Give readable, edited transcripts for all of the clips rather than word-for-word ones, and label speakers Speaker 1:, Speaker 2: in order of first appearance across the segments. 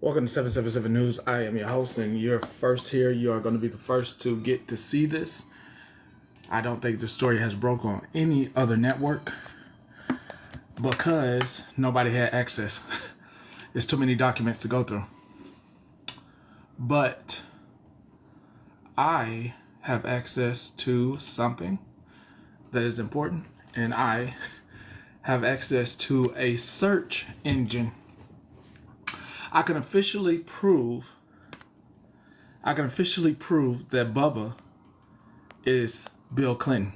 Speaker 1: Welcome to 777 News. I am your host, and you're first here. You are going to be the first to get to see this. I don't think the story has broke on any other network because nobody had access. It's too many documents to go through. But I have access to something that is important, and I have access to a search engine. I can officially prove that Bubba is Bill Clinton.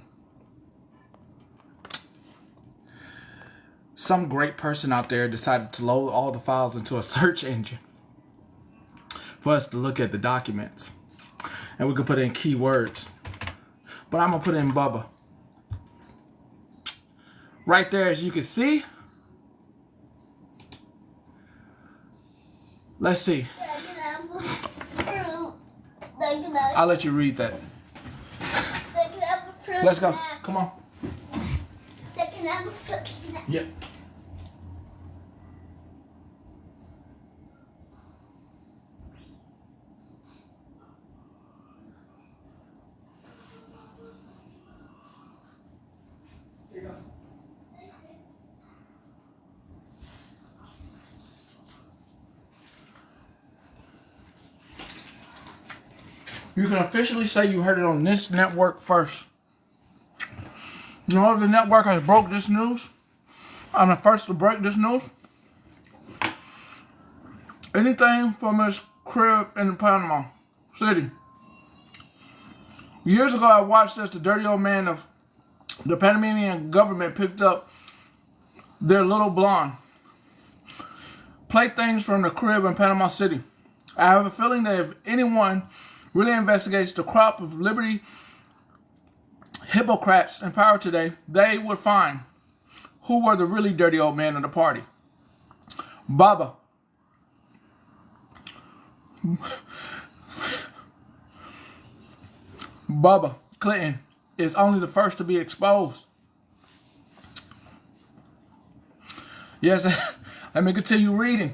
Speaker 1: Some great person out there decided to load all the files into a search engine for us to look at the documents. And we could put in keywords. But I'm going to put in Bubba. Right there, as you can see. Let's see. I'll let you read that. Let's go. Come on. Yep. You can officially say you heard it on this network first. You know the network has broke this news? I'm the first to break this news. Anything from his crib in Panama City. Years ago, I watched as the dirty old man of the Panamanian government picked up their little blonde playthings from the crib in Panama City. I have a feeling that if anyone really investigates the crop of liberty hypocrites in power today, they would find who were the really dirty old men of the party. Bubba. Bubba Clinton is only the first to be exposed. Yes, let me continue reading.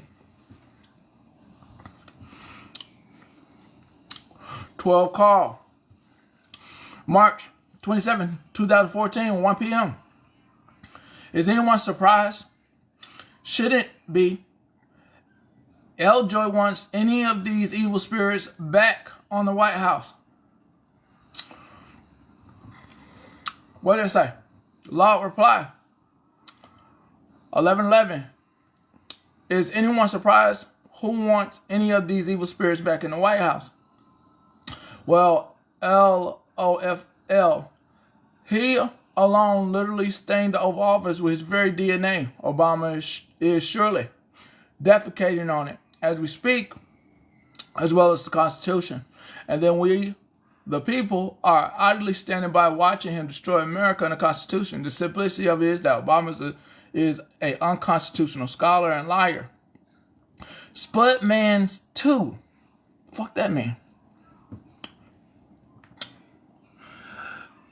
Speaker 1: 12 call. March 27, 2014, 1 p.m. Is anyone surprised? Shouldn't be. L. Joy wants any of these evil spirits back on the White House. What did it say? Law reply. 11:11. Is anyone surprised? Who wants any of these evil spirits back in the White House? Well, LOFL. He alone literally stained the Oval Office with his very DNA. Obama is surely defecating on it as we speak, as well as the Constitution. And then we, the people, are idly standing by watching him destroy America and the Constitution. The simplicity of it is that Obama is an unconstitutional scholar and liar. Split Man's 2. Fuck that man.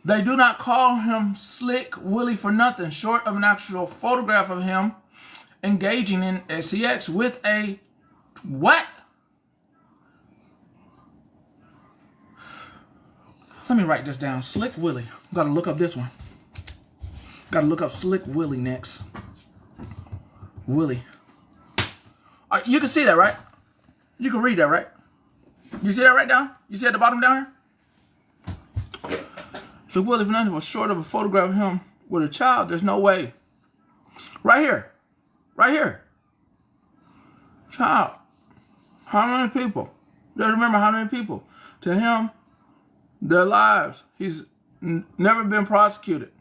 Speaker 1: They do not call him Slick Willie for nothing, short of an actual photograph of him engaging in sex with a what? Let me write this down. Slick Willie. Gotta look up this one. Gotta look up Slick Willie next. Willie. You can see that, right? You can read that, right? You see that right down? You see at the bottom down here? So Willie, if nothing was short of a photograph of him with a child, there's no way. Right here. Right here. Child. How many people? Just remember how many people. To him, their lives. He's never been prosecuted.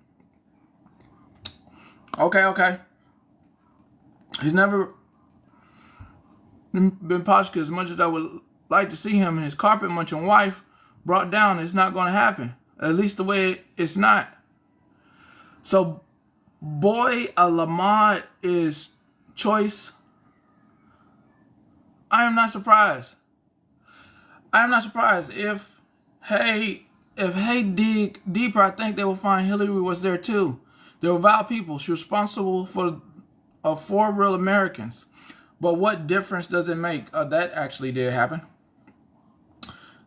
Speaker 1: Okay. He's never been prosecuted. As much as I would like to see him and his carpet munching wife brought down, it's not going to happen. At least the way it's not. So, boy, Lamont is choice. I am not surprised. I am not surprised. If dig deeper, I think they will find Hillary was there too. They were vile people. She was responsible for 4 real Americans. But what difference does it make? That actually did happen.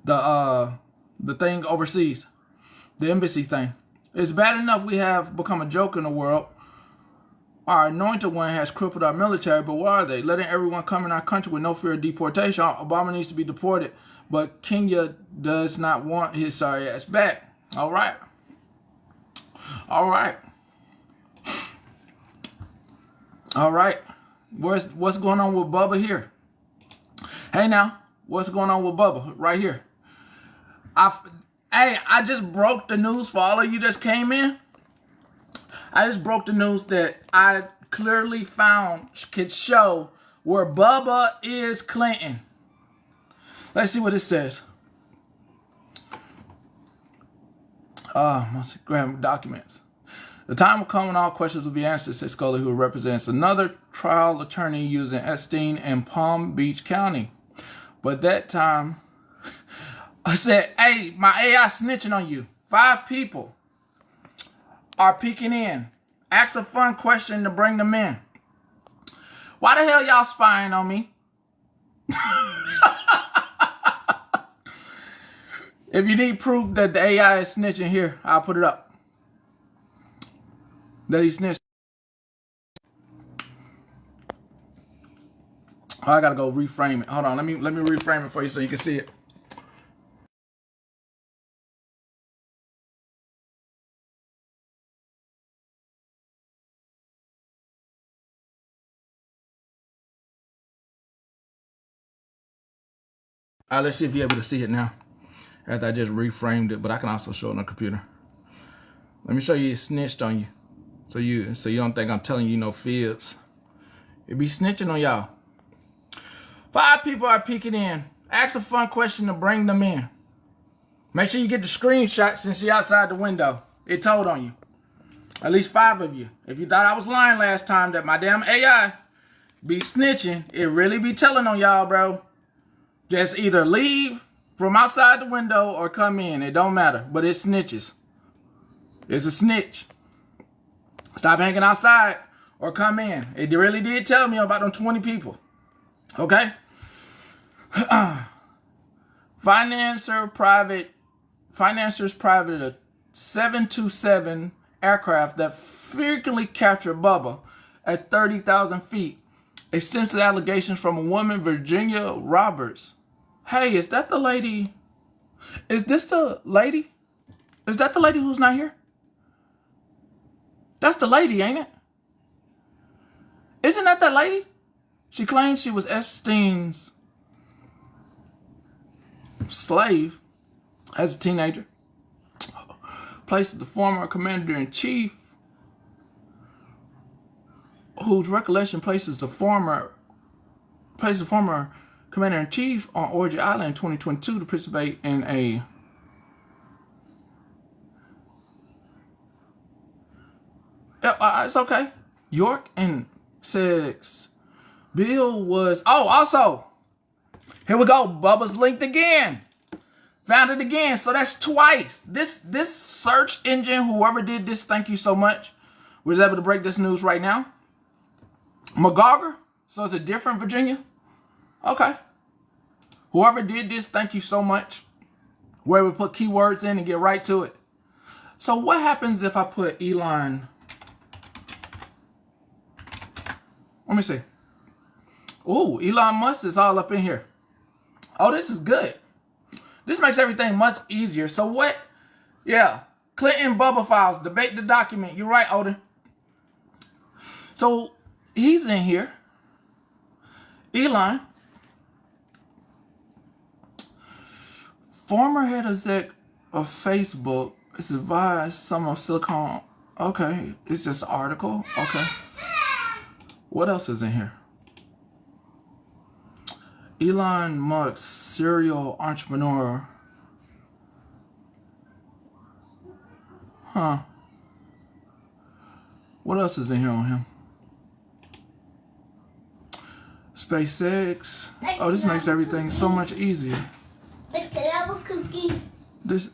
Speaker 1: The thing overseas, the embassy thing. It's bad enough we have become a joke in the world. Our anointed one has crippled our military, but what are they? Letting everyone come in our country with no fear of deportation. Obama needs to be deported, but Kenya does not want his sorry ass back. All right. What's going on with Bubba here? Hey now, what's going on with Bubba right here? I just broke the news for all of you that came in. I just broke the news that I clearly found could show where Bubba is Clinton. Let's see what it says. Must grab documents. The time will come when all questions will be answered, said Scully, who represents another trial attorney using Epstein in Palm Beach County. But that time, I said, hey, my AI snitching on you. 5 people are peeking in. Ask a fun question to bring them in. Why the hell y'all spying on me? If you need proof that the AI is snitching here, I'll put it up. That he snitched. Oh, I gotta go reframe it. Hold on, let me reframe it for you so you can see it. All right, let's see if you're able to see it now. After I just reframed it, but I can also show it on the computer. Let me show you it snitched on you. So you don't think I'm telling you no fibs. It be snitching on y'all. 5 people are peeking in. Ask a fun question to bring them in. Make sure you get the screenshot since you're outside the window. It told on you. At least 5 of you. If you thought I was lying last time that my damn AI be snitching, it really be telling on y'all, bro. Just either leave from outside the window or come in. It don't matter, but it snitches. It's a snitch. Stop hanging outside or come in. It really did tell me about them 20 people. Okay? Financers private a 727 aircraft that frequently captured Bubba at 30,000 feet. Extensive allegations from a woman, Virginia Roberts. Hey, is that the lady? Is this the lady? Is that the lady who's not here? That's the lady, ain't it? Isn't that the lady? She claims she was Epstein's slave as a teenager. Places the former commander-in-chief, whose recollection places the former commander-in-chief on Orgy Island in 2022 to participate in a it's okay. York and says Bill was also here we go. Bubba's linked again. Found it again. So that's twice. This search engine, whoever did this, thank you so much, was able to break this news right now. McGauger. So it's a different Virginia. Okay. Whoever did this, thank you so much. Where we put keywords in and get right to it. So what happens if I put Elon? Let me see. Ooh, Elon Musk is all up in here. Oh, this is good. This makes everything much easier. So what? Yeah. Clinton Bubba files. Debate the document. You're right, Odin. So He's in here. Elon, former head exec of Facebook, is advised some of Silicon. Okay, it's just an article. Okay. What else is in here? Elon Musk, serial entrepreneur. Huh. What else is in here on him? SpaceX. Oh, this makes everything so much easier. This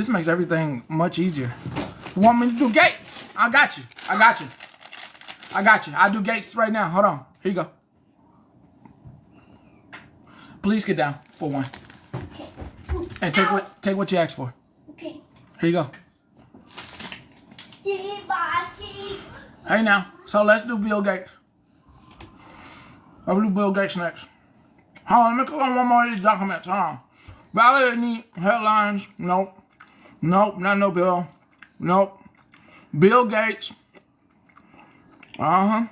Speaker 1: makes everything much easier. You want me to do Gates? I got you. I'll do Gates right now. Hold on. Here you go. Please get down for one. Okay. And take what you asked for. Okay. Here you go. Hey now. So let's do Bill Gates. I'll do Bill Gates next. Hold on, let me click on one more of these documents. Hold on. Validating headlines. Nope. Nope, not no Bill. Nope. Bill Gates. What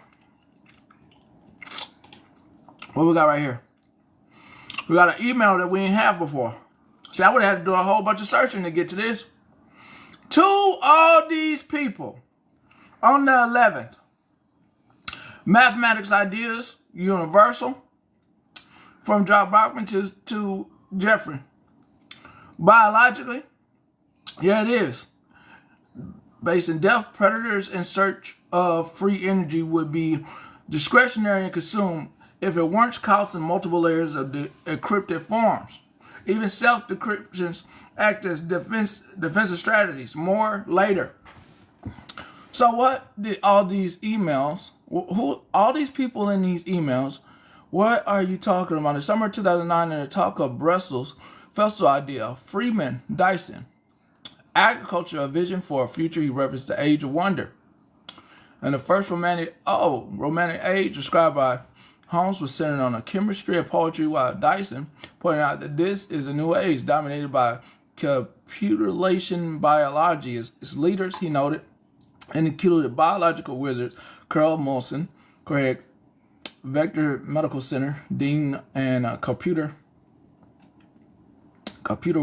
Speaker 1: we got right here? We got an email that we didn't have before. See, I would have had to do a whole bunch of searching to get to this. To all these people on the 11th. Mathematics ideas, universal. From John Brockman to Jeffrey. Biologically, yeah, it is. Based in depth, predators in search of free energy would be discretionary and consumed if it weren't caught in multiple layers of encrypted forms. Even self-decryptions act as defensive strategies. More later. So what did all these emails, all these people in these emails, what are you talking about? In summer 2009, in the talk of Brussels Festival idea, Freeman Dyson, agriculture, a vision for a future, he referenced the age of wonder. And the first romantic age described by Holmes was centered on a chemistry and poetry, while Dyson pointed out that this is a new age dominated by computation biology. Its leaders, he noted, included biological wizards Carl Molson, Craig, Vector Medical Center, Dean, and computer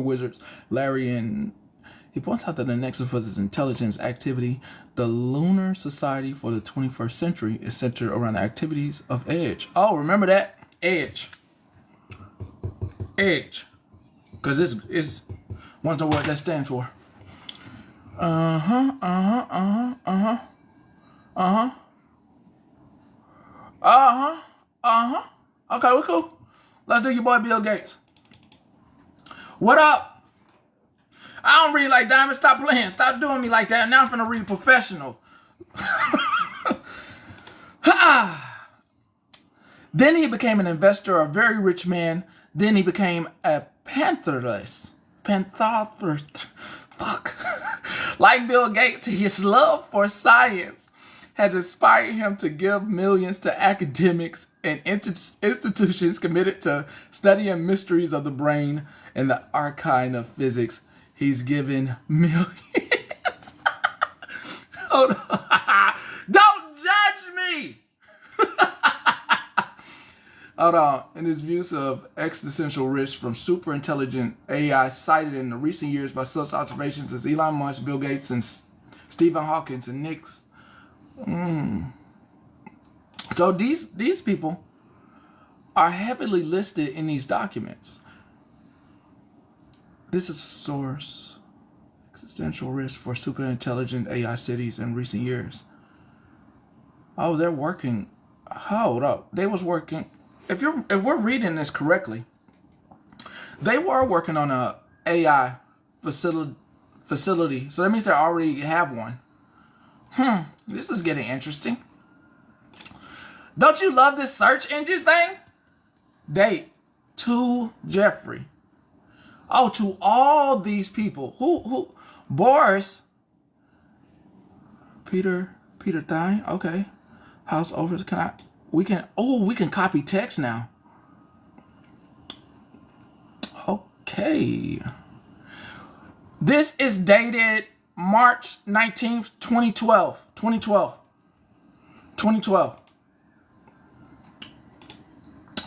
Speaker 1: wizards Larry. And he points out that the nexus for this intelligence activity, the Lunar Society for the 21st century, is centered around the activities of EDGE. Oh, remember that? EDGE. EDGE. Because this is wonder what that stands for. Okay, we're cool. Let's do your boy Bill Gates. What up? I don't read like Diamond. Stop playing. Stop doing me like that. Now I'm finna read professional. Then he became an investor, a very rich man. Then he became a pantherist. Fuck. Like Bill Gates, his love for science has inspired him to give millions to academics and institutions committed to studying mysteries of the brain and the arcane of physics. He's given millions. Hold on. Don't judge me. Hold on. In his views of existential risk from super intelligent AI cited in the recent years by such observations as Elon Musk, Bill Gates, and Stephen Hawking and Nick. So these people are heavily listed in these documents. This is a source. Existential risk for super intelligent AI cities in recent years. Oh, they're working. Hold up. They was working. If we're reading this correctly, they were working on a AI facility. So that means they already have one. This is getting interesting. Don't you love this search engine thing? Date to Jeffrey. Oh, to all these people. Who? Boris. Peter Thine. Okay. House over. We can copy text now. Okay. This is dated March 19th, 2012.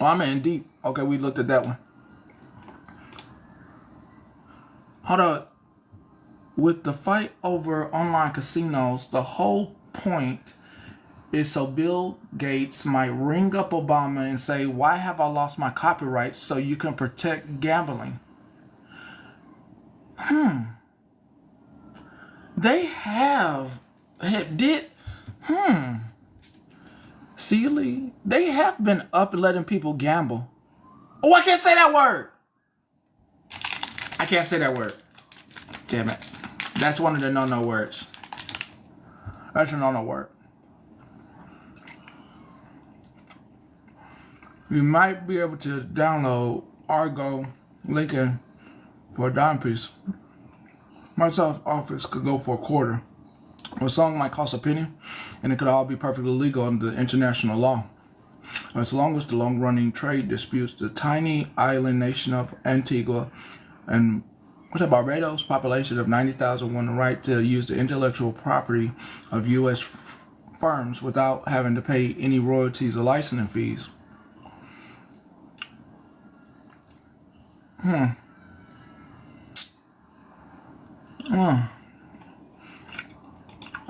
Speaker 1: Oh, I'm in deep. Okay, we looked at that one. Hold on. With the fight over online casinos, the whole point is so Bill Gates might ring up Obama and say, "Why have I lost my copyright so you can protect gambling?" They have Sealy, they have been up and letting people gamble. Oh, I can't say that word. I can't say that word. Damn it. That's one of the no-no words. That's a no-no word. You might be able to download Argo Lincoln for a dime piece. Microsoft Office could go for a quarter. A song might cost a penny, and it could all be perfectly legal under international law. As long as the long-running trade disputes the tiny island nation of Antigua and Barbados, population of 90,000, won the right to use the intellectual property of U.S. firms without having to pay any royalties or licensing fees.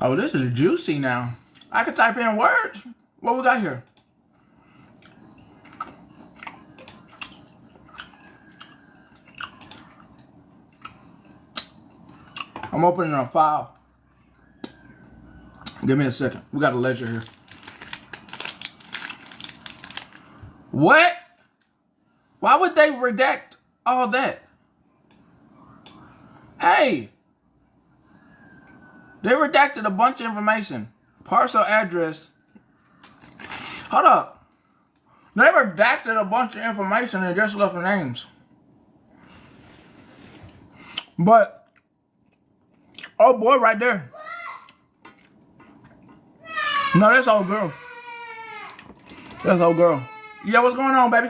Speaker 1: Oh, this is juicy now. I can type in words. What we got here? I'm opening a file. Give me a second. We got a ledger here. What? Why would they redact all that? Hey! They redacted a bunch of information. Parcel address. Hold up. They redacted a bunch of information and just left the names. But, oh boy, right there. No, that's old girl. That's old girl. Yeah, what's going on, baby?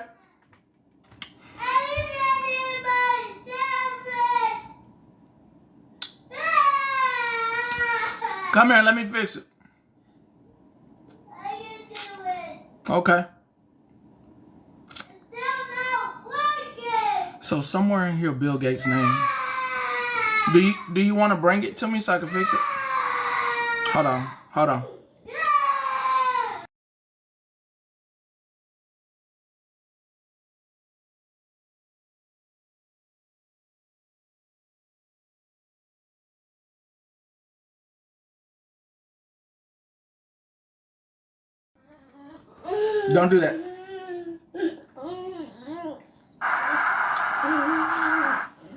Speaker 1: Come here, let me fix it.
Speaker 2: I can do it.
Speaker 1: Okay.
Speaker 2: It's still not working.
Speaker 1: So somewhere in here, Bill Gates' name. Do you want to bring it to me so I can fix it? Hold on, hold on. Don't do that.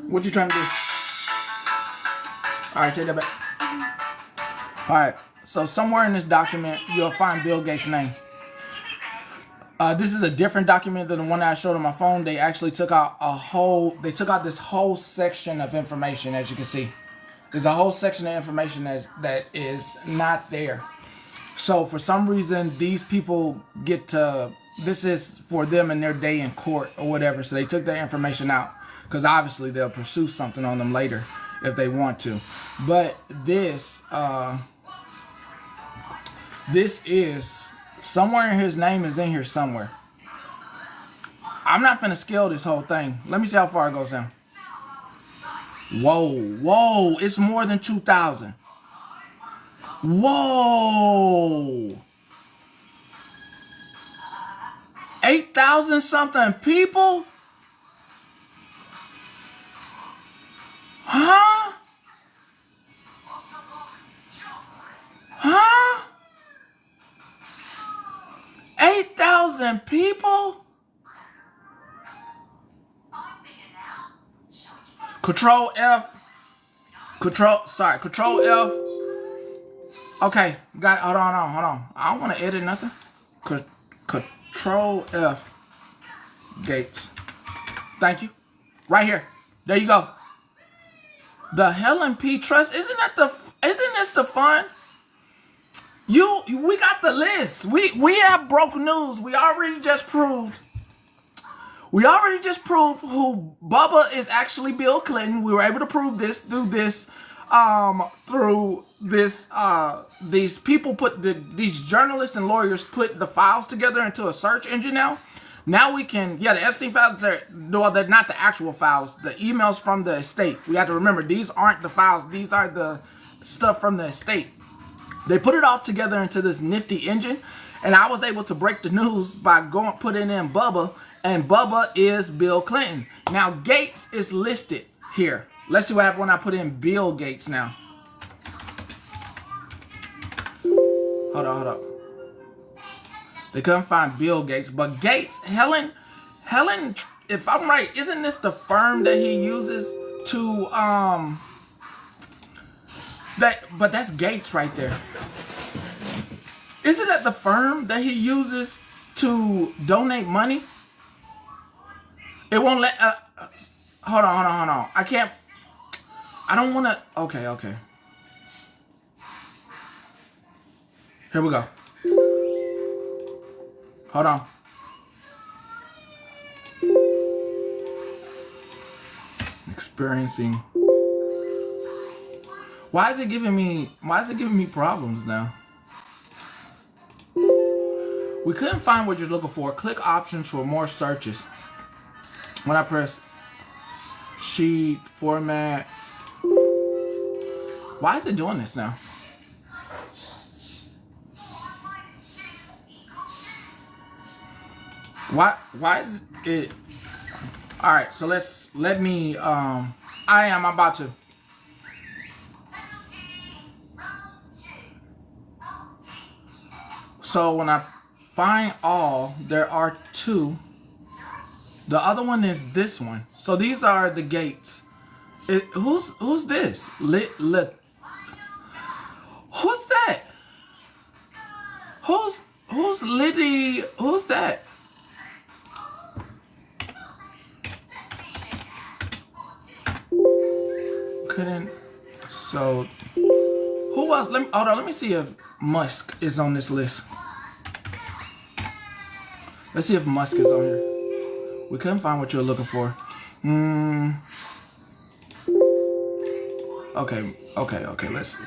Speaker 1: What you trying to do? Alright, take that back. Alright, so somewhere in this document, you'll find Bill Gates' name. This is a different document than the one that I showed on my phone. They actually took out this whole section of information, as you can see. There's a whole section of information that is not there. So for some reason, these people this is for them in their day in court or whatever. So they took that information out because obviously they'll pursue something on them later if they want to. But this is somewhere in his name is in here somewhere. I'm not finna scale this whole thing. Let me see how far it goes down. Whoa, it's more than 2,000. Whoa! 8,000 something people? Huh? 8,000 people? Control F. Control F. Okay, got it. Hold on. I don't want to edit nothing. Control F. Gates. Thank you. Right here. There you go. The Helen P. Trust. Isn't this the fun? We got the list. We have broken news. We already just proved who Bubba is actually Bill Clinton. We were able to prove this through these people these journalists and lawyers put the files together into a search engine now. Now we can, yeah, the Epstein files are, no, they're not the actual files. The emails from the estate. We have to remember, these aren't the files. These are the stuff from the estate. They put it all together into this nifty engine, and I was able to break the news by putting in Bubba, and Bubba is Bill Clinton. Now, Gates is listed here. Let's see what happens when I put in Bill Gates now. Hold on. They couldn't find Bill Gates, but Gates, Helen, if I'm right, isn't this the firm that he uses to, but that's Gates right there. Isn't that the firm that he uses to donate money? It won't let, hold on. I don't want to, okay. Here we go. Hold on. Experiencing. Why is it giving me problems now? We couldn't find what you're looking for. Click options for more searches. When I press sheet format. Why is it doing this now? Why is it? All right, so let me I'm about to. So when I find all, there are two. The other one is this one. So these are the gates. Who's this? Who's that? Who's Liddy? Who's that? Couldn't. So who else? Let me see if Musk is on this list. Let's see if Musk is on here. We couldn't find what you were looking for. Okay.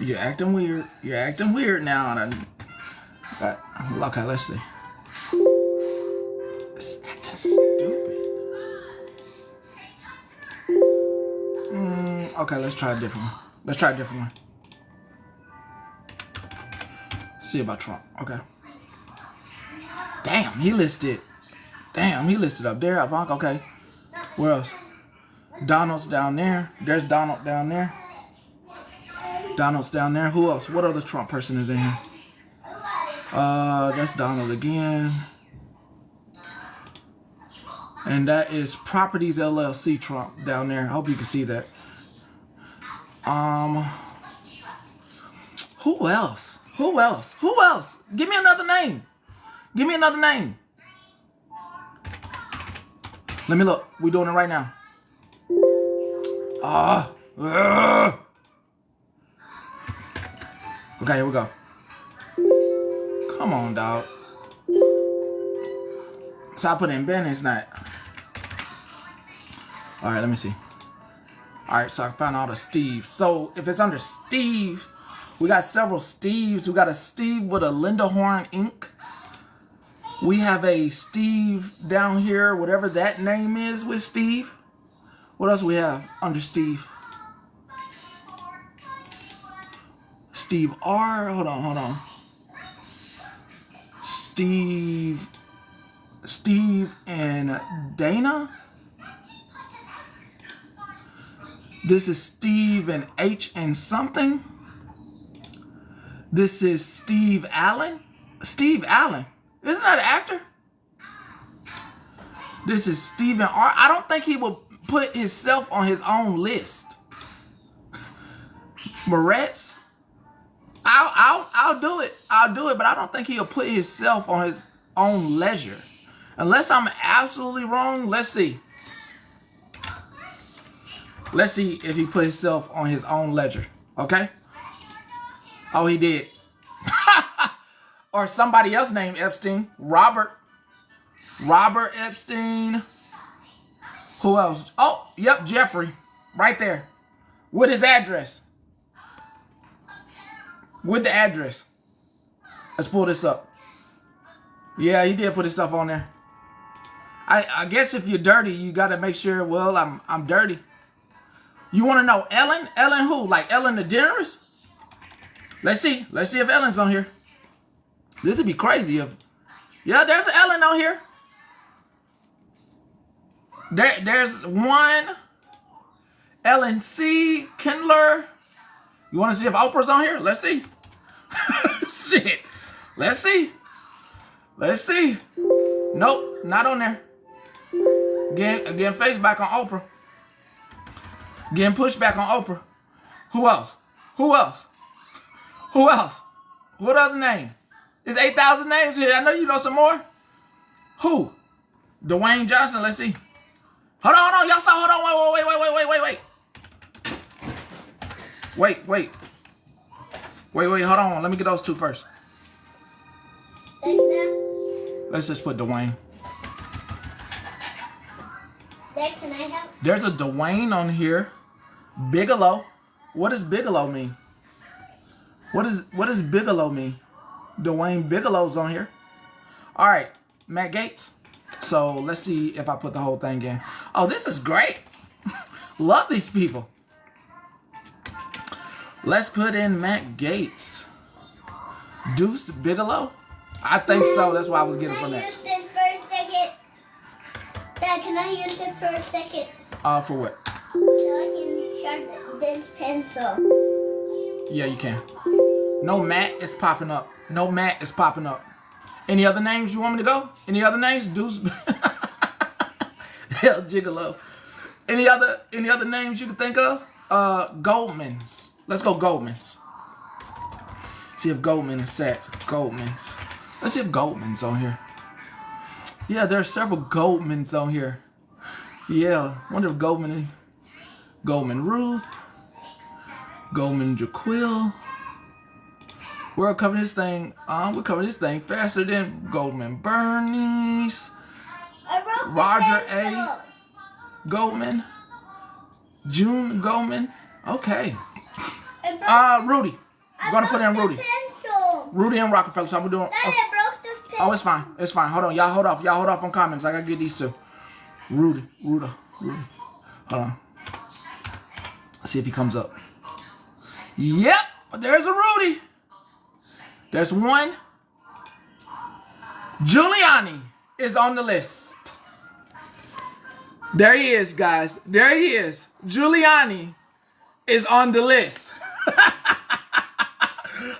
Speaker 1: You're acting weird. You're acting weird now. Okay, let's see. It's acting stupid. Okay, let's try a different one. See about Trump. Okay. Damn, he listed up there. Ivanka. Okay. Where else? Donald's down there. There's Donald down there. Donald's down there. Who else? What other Trump person is in here? That's Donald again. And that is Properties LLC Trump down there. I hope you can see that. Who else? Give me another name. Let me look. We're doing it right now. Okay, here we go. Come on, dog. So I put in Ben, it's not. All right, let me see. All right, so I found all the Steves. So if it's under Steve, we got several Steves. We got a Steve with a Linda Horn Inc. We have a Steve down here, whatever that name is with Steve. What else we have under Steve? Steve R. Hold on. Steve and Dana. This is Steve and H and something. This is Steve Allen. Steve Allen. Isn't that an actor? This is Stephen R. I don't think he will put himself on his own list. Moretz. I'll do it, but I don't think he'll put himself on his own leisure. Unless I'm absolutely wrong, let's see. Let's see if he put himself on his own ledger. Okay? Oh, he did. Or somebody else named Epstein. Robert Epstein. Who else? Oh, yep, Jeffrey. Right there. With his address. With the address. Let's pull this up. Yeah, he did put his stuff on there. I guess if you're dirty, you got to make sure, well, I'm dirty. You want to know Ellen? Ellen who? Like Ellen DeGeneres? Let's see. Let's see if Ellen's on here. This would be crazy if... Yeah, there's Ellen on here. There's one. Ellen C. Kindler. You want to see if Oprah's on here? Let's see. Shit. Let's see. Let's see. Nope, not on there. Again, face back on Oprah. Getting pushed back on Oprah. Who else? Who else? Who else? What other name? There's 8,000 names here. I know you know some more. Who? Dwayne Johnson. Let's see. Hold on. Y'all saw. Hold on. Wait. Hold on. Let me get those two first. Let's just put Dwayne.
Speaker 2: Dad, can I help?
Speaker 1: There's a Dwayne on here. Bigelow. What does Bigelow mean? What does Bigelow mean? Dwayne Bigelow's on here. All right, Matt Gaetz. So let's see if I put the whole thing in. Oh, this is great. Love these people. Let's put in Matt Gaetz. Deuce Bigelow? I think so. That's why I was getting from that.
Speaker 2: Can I use this for a second? Dad, can I use it for a second?
Speaker 1: For what?
Speaker 2: So I can sharpen this pencil.
Speaker 1: Yeah, you can. No Matt is popping up. No Matt is popping up. Any other names you want me to go? Any other names? Deuce. Hell, Gigolo. Any other names you can think of? Goldman's. Let's go Goldman's. See if Goldman is set. Goldman's. Let's see if Goldman's on here. Yeah, there are several Goldmans on here. Yeah, wonder if Goldman Ruth, Goldman Jaquil. We're covering this thing. We're covering this thing faster than Goldman Bernice, Roger A. Goldman, June Goldman. Okay. Rudy. I'm gonna put in Rudy. Rudy and Rockefeller. So I'm doing. Oh, it's fine. It's fine. Hold on. Y'all hold off. Y'all hold off on comments. I gotta get these two. Rudy. Hold on. Let's see if he comes up. Yep. There's a Rudy. There's one. Giuliani is on the list. There he is, guys. There he is. Giuliani is on the list.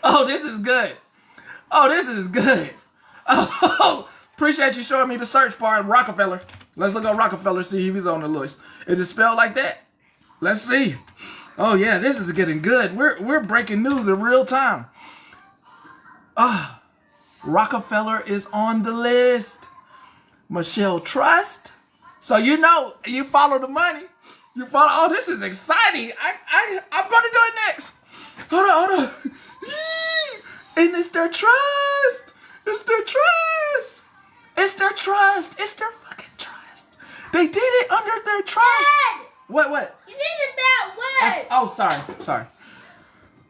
Speaker 1: Oh, this is good. Oh, appreciate you showing me the search bar. Rockefeller. Let's look up Rockefeller, see if he's on the list. Is it spelled like that? Let's see. Oh yeah, this is getting good. We're breaking news in real time. Rockefeller is on the list. Michelle Trust. So you know, you follow the money. You follow. Oh, this is exciting. I'm gonna do it next. Hold on. And it's their trust. It's their fucking trust. They did it under their trust.
Speaker 2: Dad!
Speaker 1: What?
Speaker 2: You did a bad word.
Speaker 1: Oh, sorry.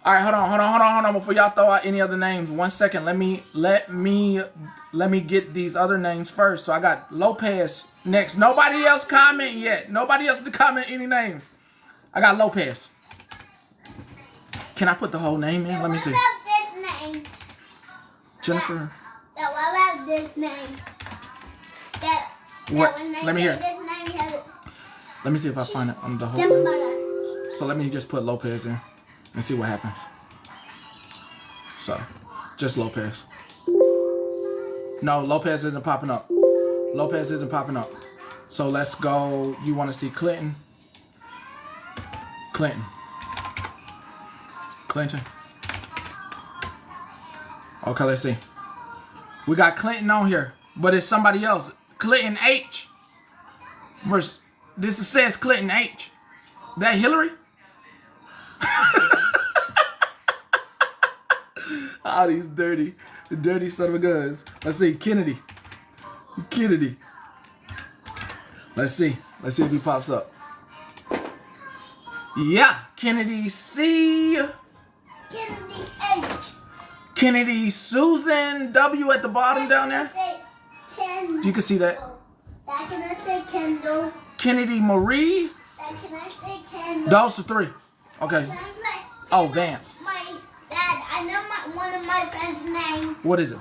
Speaker 1: All right, hold on. Before y'all throw out any other names, 1 second. Let me get these other names first. So I got Lopez next. Nobody else comment yet. Nobody else to comment any names. I got Lopez. Can I put the whole name in? Let me see.
Speaker 2: What about this name?
Speaker 1: Jennifer.
Speaker 2: What about this name?
Speaker 1: What?
Speaker 2: When they
Speaker 1: Let me
Speaker 2: say
Speaker 1: hear.
Speaker 2: This name, you have
Speaker 1: Let me see if I find it on the whole thing.
Speaker 2: Jambada.
Speaker 1: So let me just put Lopez in and see what happens. So, just Lopez. No, Lopez isn't popping up. So let's go. You want to see Clinton? Clinton. Okay, let's see. We got Clinton on here, but it's somebody else. Clinton H. Versus, this says Clinton H. That Hillary? Oh, these dirty son of a guns. Let's see, Kennedy. Let's see if he pops up. Yeah, Kennedy C.
Speaker 2: Kennedy H.
Speaker 1: Kennedy Susan W at the bottom down there. You can see that.
Speaker 2: Kendall.
Speaker 1: Kennedy Marie.
Speaker 2: Dad, can I say Kendall?
Speaker 1: Those are 3. Okay.
Speaker 2: Can I say
Speaker 1: Oh, Vance.
Speaker 2: my dad? I know one of my friends' name.
Speaker 1: What is it?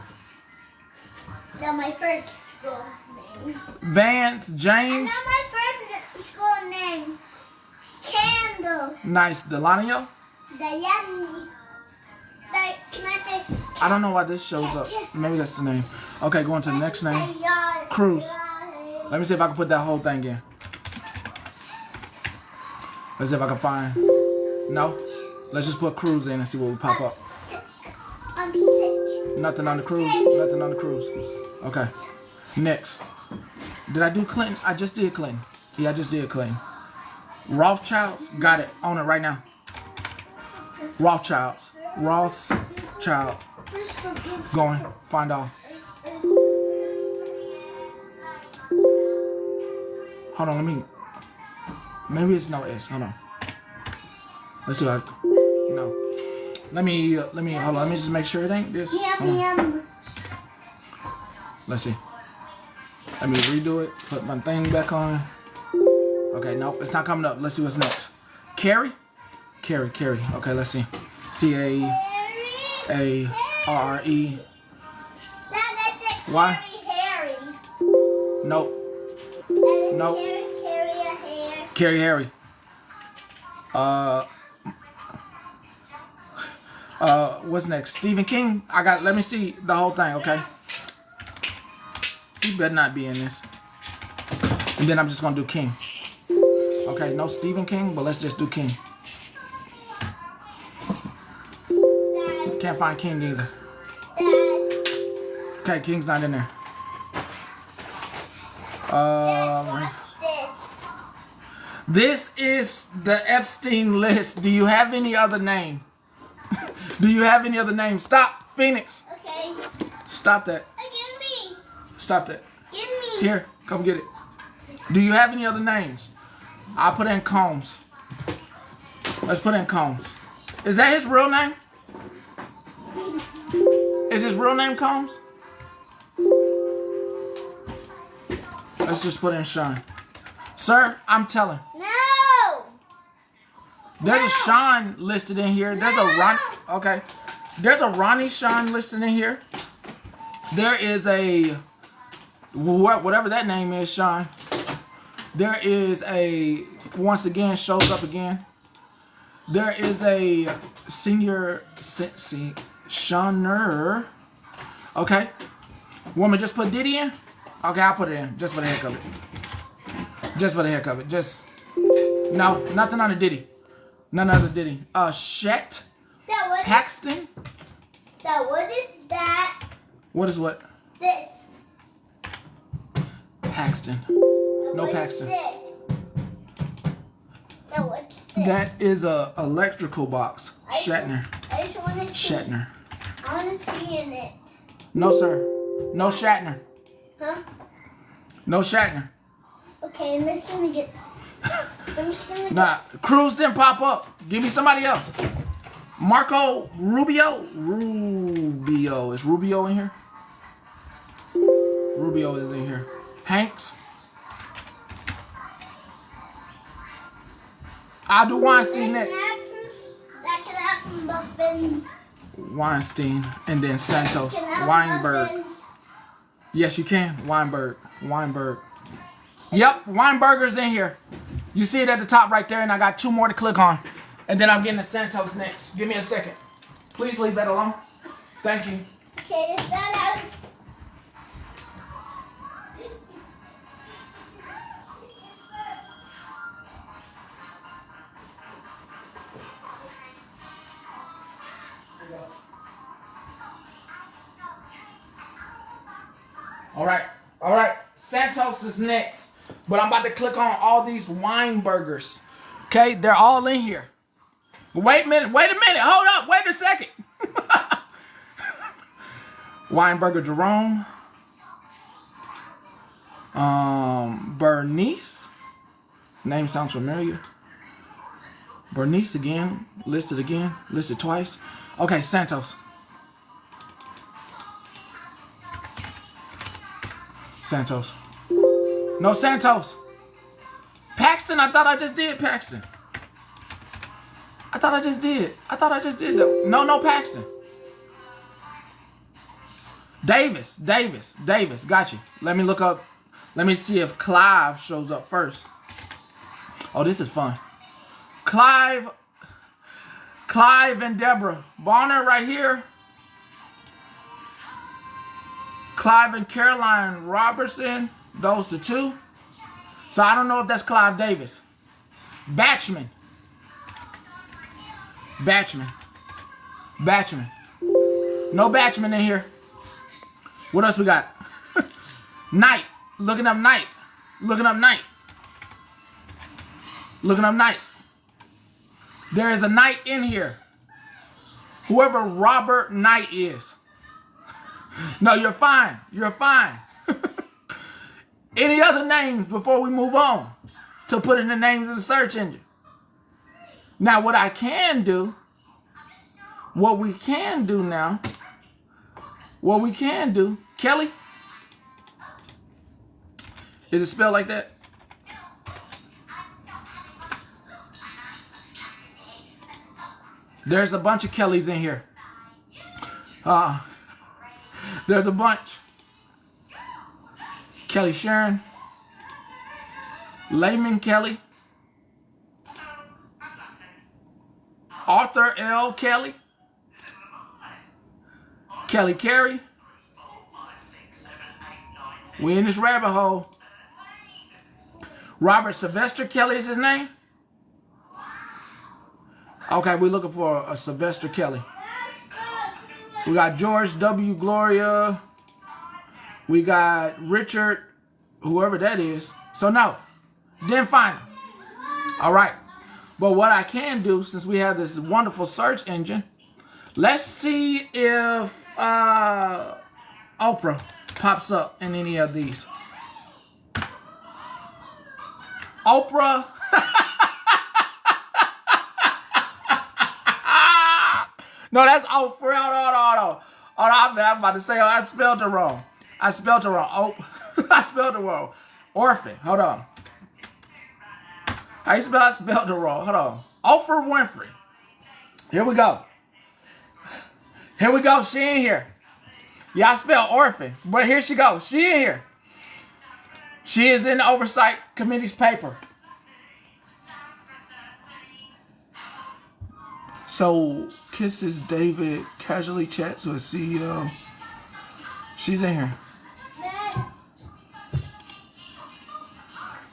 Speaker 2: So my first school name.
Speaker 1: Vance
Speaker 2: I
Speaker 1: James.
Speaker 2: know my first school name. Candle.
Speaker 1: Nice. Delania.
Speaker 2: Diane. Can I say?
Speaker 1: I don't know why this shows up. Maybe that's the name. Okay, going to the next name. Cruz. Let me see if I can put that whole thing in. Let's see if I can find. No? Let's just put Cruz in and see what will pop up.
Speaker 2: I'm sick.
Speaker 1: Nothing on the cruise. Nothing on the cruise. Okay. Next. Did I do Clinton? I just did Clinton. Yeah, I just did Clinton. Rothschilds. Got it. On it right now. Rothschilds. Rothschild. Going. Find all. Hold on, let me. Maybe it's no S. Hold on. Let's see what I. No. Let me hold on. Let me just make sure it ain't this. Let's see. Let me redo it. Put my thing back on. Okay, nope, it's not coming up. Let's see what's next. Carrie. Okay, let's see. C-A-A-R-R-E. Why?
Speaker 2: Harry.
Speaker 1: Nope. Nope.
Speaker 2: Carry
Speaker 1: Harry. What's next? Stephen King. Let me see the whole thing, okay? He better not be in this. And then I'm just gonna do King. Okay, no Stephen King, but let's just do King. Can't find King either. Okay, King's not in there. This is the Epstein list. Do you have any other name? Do you have any other name? Stop, Phoenix.
Speaker 2: Okay.
Speaker 1: Stop that.
Speaker 2: Give me.
Speaker 1: Stop that.
Speaker 2: Give me.
Speaker 1: Here, come get it. Do you have any other names? I'll put in Combs. Let's put in Combs. Is that his real name? Is his real name Combs? Let's just put in Sean. Sir, I'm telling.
Speaker 2: No.
Speaker 1: There's a Sean listed in here. There's a Ron. Okay. There's a Ronnie Sean listed in here. There is a whatever that name is, Sean. There is a once again shows up again. There is a senior Seaner. Okay. Woman, just put Diddy in. Okay, I'll put it in just for the heck of it. Just for the heck of it. Just no, nothing on the Diddy. None other Diddy. Shet. Paxton.
Speaker 2: What is that?
Speaker 1: What is what?
Speaker 2: This.
Speaker 1: Paxton. No
Speaker 2: What
Speaker 1: Paxton.
Speaker 2: is this? What's this?
Speaker 1: That is a electrical box. Shatner.
Speaker 2: I just want to see.
Speaker 1: Shatner.
Speaker 2: I want to see in it.
Speaker 1: No, sir. No Shatner.
Speaker 2: Huh?
Speaker 1: No Shatner.
Speaker 2: Okay, and that's gonna get.
Speaker 1: Nah, Cruz didn't pop up. Give me somebody else. Marco Rubio. Is Rubio in here? Rubio is in here. Hanks. I'll do Weinstein next.
Speaker 2: That can happen, muffins.
Speaker 1: Weinstein and then Santos.
Speaker 2: Can have
Speaker 1: Weinberg.
Speaker 2: muffins.
Speaker 1: Yes, you can. Weinberg. Yep, Weinberger's in here. You see it at the top right there, and I got 2 more to click on. And then I'm getting the Santos next. Give me a second. Please leave that alone. Thank you.
Speaker 2: Okay, is that out?
Speaker 1: All right. Santos is next. But I'm about to click on all these Weinbergers. Okay, they're all in here. Wait a minute. Hold up. Wait a second. Weinberger Jerome. Bernice. Name sounds familiar. Bernice again. Listed twice. Okay, Santos. No Santos. Paxton? I thought I just did Paxton. I thought I just did. No, Paxton. Davis. Got you. Let me look up. Let me see if Clive shows up first. Oh, this is fun. Clive and Deborah Bonner right here. Clive and Caroline Robertson. Those the two. So I don't know if that's Clive Davis. Batchman. No Batchman in here. What else we got? Knight. Looking up Knight. There is a Knight in here. Whoever Robert Knight is. No, you're fine. Any other names before we move on to put in the names of the search engine? Now, what we can do now, Kelly? Is it spelled like that? There's a bunch of Kellys in here. There's a bunch. Kelly Sharon. Layman Kelly. Arthur L. Kelly. Kelly Carey. We in this rabbit hole. Robert Sylvester Kelly is his name? Okay, we're looking for a Sylvester Kelly. We got George W. Gloria. We got Richard, whoever that is. So no, didn't find him. All right. But what I can do, since we have this wonderful search engine, let's see if Oprah pops up in any of these. Oprah. No, that's Oprah. Hold on. I'm about to say, I spelled it wrong. I spelled it wrong. Orphan. Hold on. How you spell? I spelled it wrong. Hold on. Oprah Winfrey. Here we go. She in here. Yeah, I spelled orphan, but here she goes. She in here. She is in the oversight committee's paper. So kisses David, casually chats with CEO. She's in here.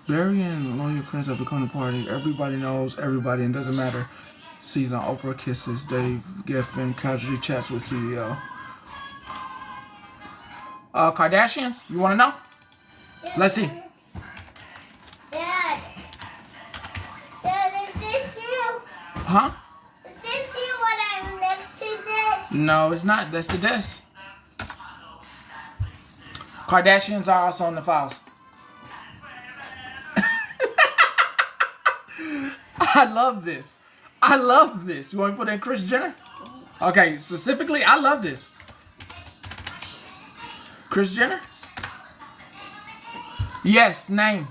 Speaker 1: Barry and loyal friends have become a party. Everybody knows everybody and doesn't matter. Sees on Oprah kisses Dave Geffen, casually chats with CEO. Kardashians, you want to know? Let's see.
Speaker 2: Dad, is this you?
Speaker 1: Huh?
Speaker 2: Is this you when I'm next to this?
Speaker 1: No, it's not. That's the desk. Kardashians are also on the files. I love this. You want me to put in Kris Jenner? Okay, specifically, I love this. Kris Jenner? Yes, name.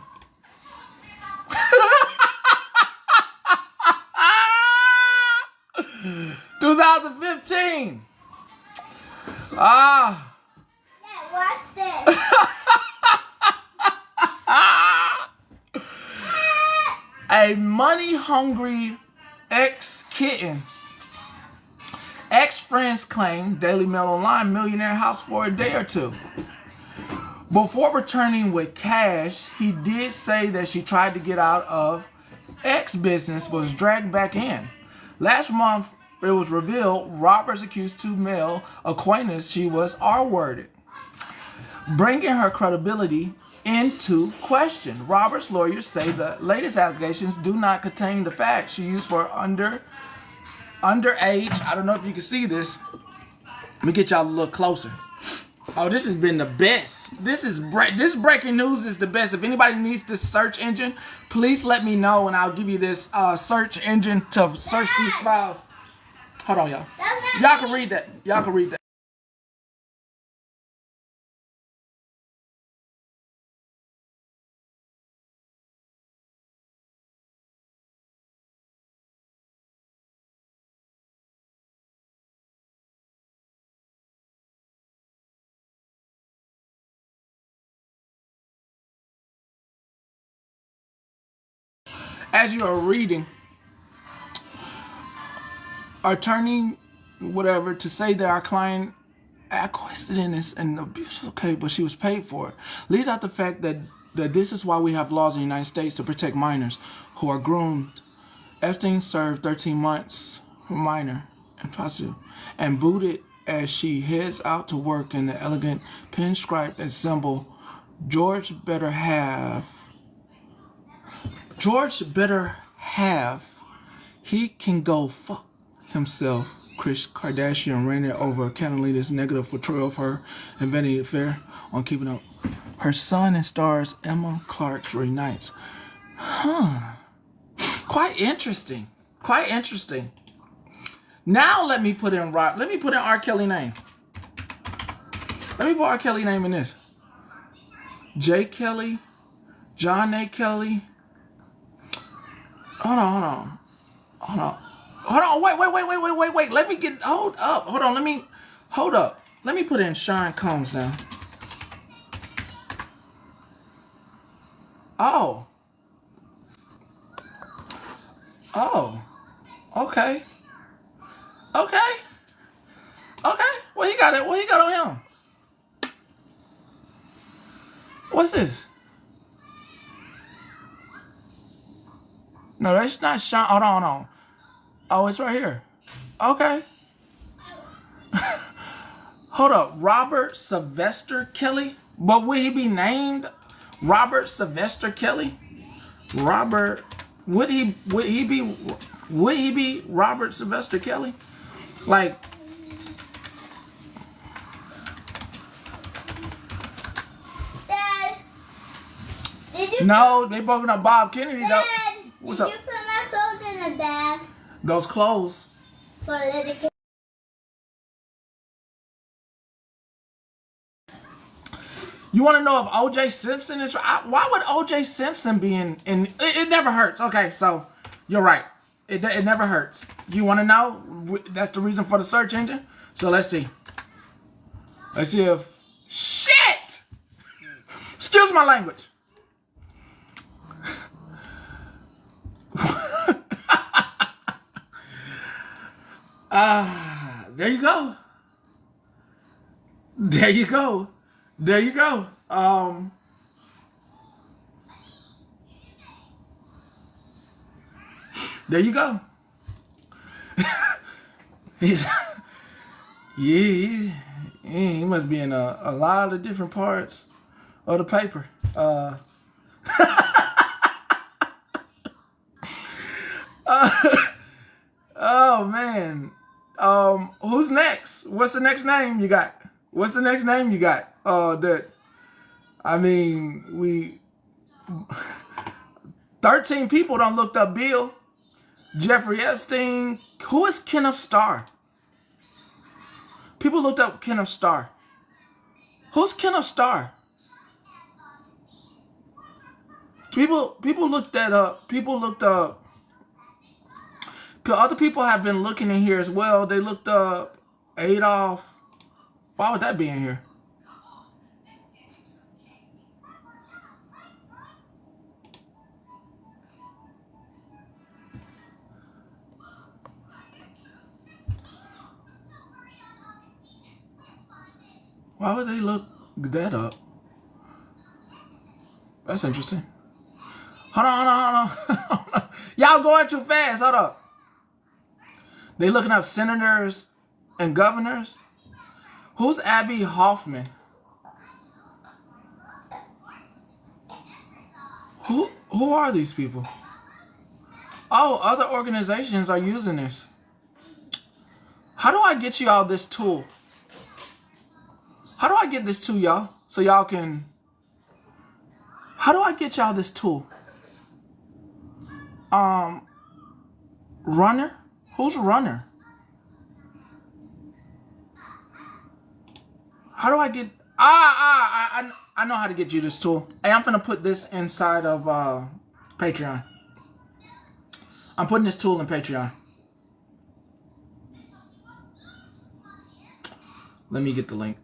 Speaker 1: 2015.
Speaker 2: Yeah, what's this?
Speaker 1: A money-hungry ex-kitten. Ex-friends claim Daily Mail Online millionaire house for a day or two. Before returning with cash, he did say that she tried to get out of ex-business but was dragged back in. Last month, it was revealed Roberts accused two male acquaintances she was R-worded, bringing her credibility into question. Roberts' lawyers say the latest allegations do not contain the facts she used for underage. I don't know if you can see this. Let me get y'all a little closer. Oh, this has been the best. This breaking news is the best. If anybody needs this search engine, please let me know and I'll give you this search engine to search these files. Hold on, y'all. Y'all can read that. as you are reading, attorney, whatever, to say that our client acquiesced in this and abuse, okay, but she was paid for it, leaves out the fact that this is why we have laws in the United States to protect minors who are groomed. Epstein served 13 months for minor and prostitute and booted as she heads out to work in the elegant pinstripe and symbol. George better have. He can go fuck himself. Kris Kardashian ran it over Catalina's negative portrayal of her and Vanity Fair on Keeping Up. Her son and stars Emma Clark reunites. Quite interesting. Quite interesting. Now let me put in R. Kelly name. Let me put R. Kelly name in this. J. Kelly, John A. Kelly. Hold on. Wait. Let me get, hold up. Let me put in Sean Combs now. Oh. Okay. What he got on him? What's this? No, that's not Sean. Hold on. Oh, it's right here. Okay. Hold up. Robert Sylvester Kelly? But would he be named Robert Sylvester Kelly? Would he be Robert Sylvester Kelly? Like,
Speaker 2: Dad, did you?
Speaker 1: No, they broken up Bob Kennedy though.
Speaker 2: Dad,
Speaker 1: What's
Speaker 2: did
Speaker 1: up?
Speaker 2: you put my clothes in a bag
Speaker 1: Those clothes.
Speaker 2: for little kids?
Speaker 1: You want to know if O.J. Simpson is? Why would O.J. Simpson be in? It never hurts. Okay, so you're right. It never hurts. You want to know? That's the reason for the search engine. So let's see. Let's see if shit. Excuse my language. There you go. There you go. There you go. There you go. He's he must be in a lot of different parts of the paper. Oh man. Who's next? What's the next name you got? That, I mean, 13 people done looked up Bill. Jeffrey Epstein. Who is Kenneth Starr? People looked up Kenneth Starr. Who's Kenneth Starr? People looked that up. Other people have been looking in here as well. They looked up Adolf. Why would that be in here? Why would they look that up? That's interesting. Hold on. Y'all going too fast. Hold up. They looking up senators and governors. Who's Abby Hoffman? Who are these people? Oh, other organizations are using this. How do I get you all this tool? How do I get this to y'all so y'all can? How do I get y'all this tool? Runner? Who's Runner? How do I get? I know how to get you this tool. Hey, I'm gonna put this inside of Patreon. I'm putting this tool in Patreon. Let me get the link.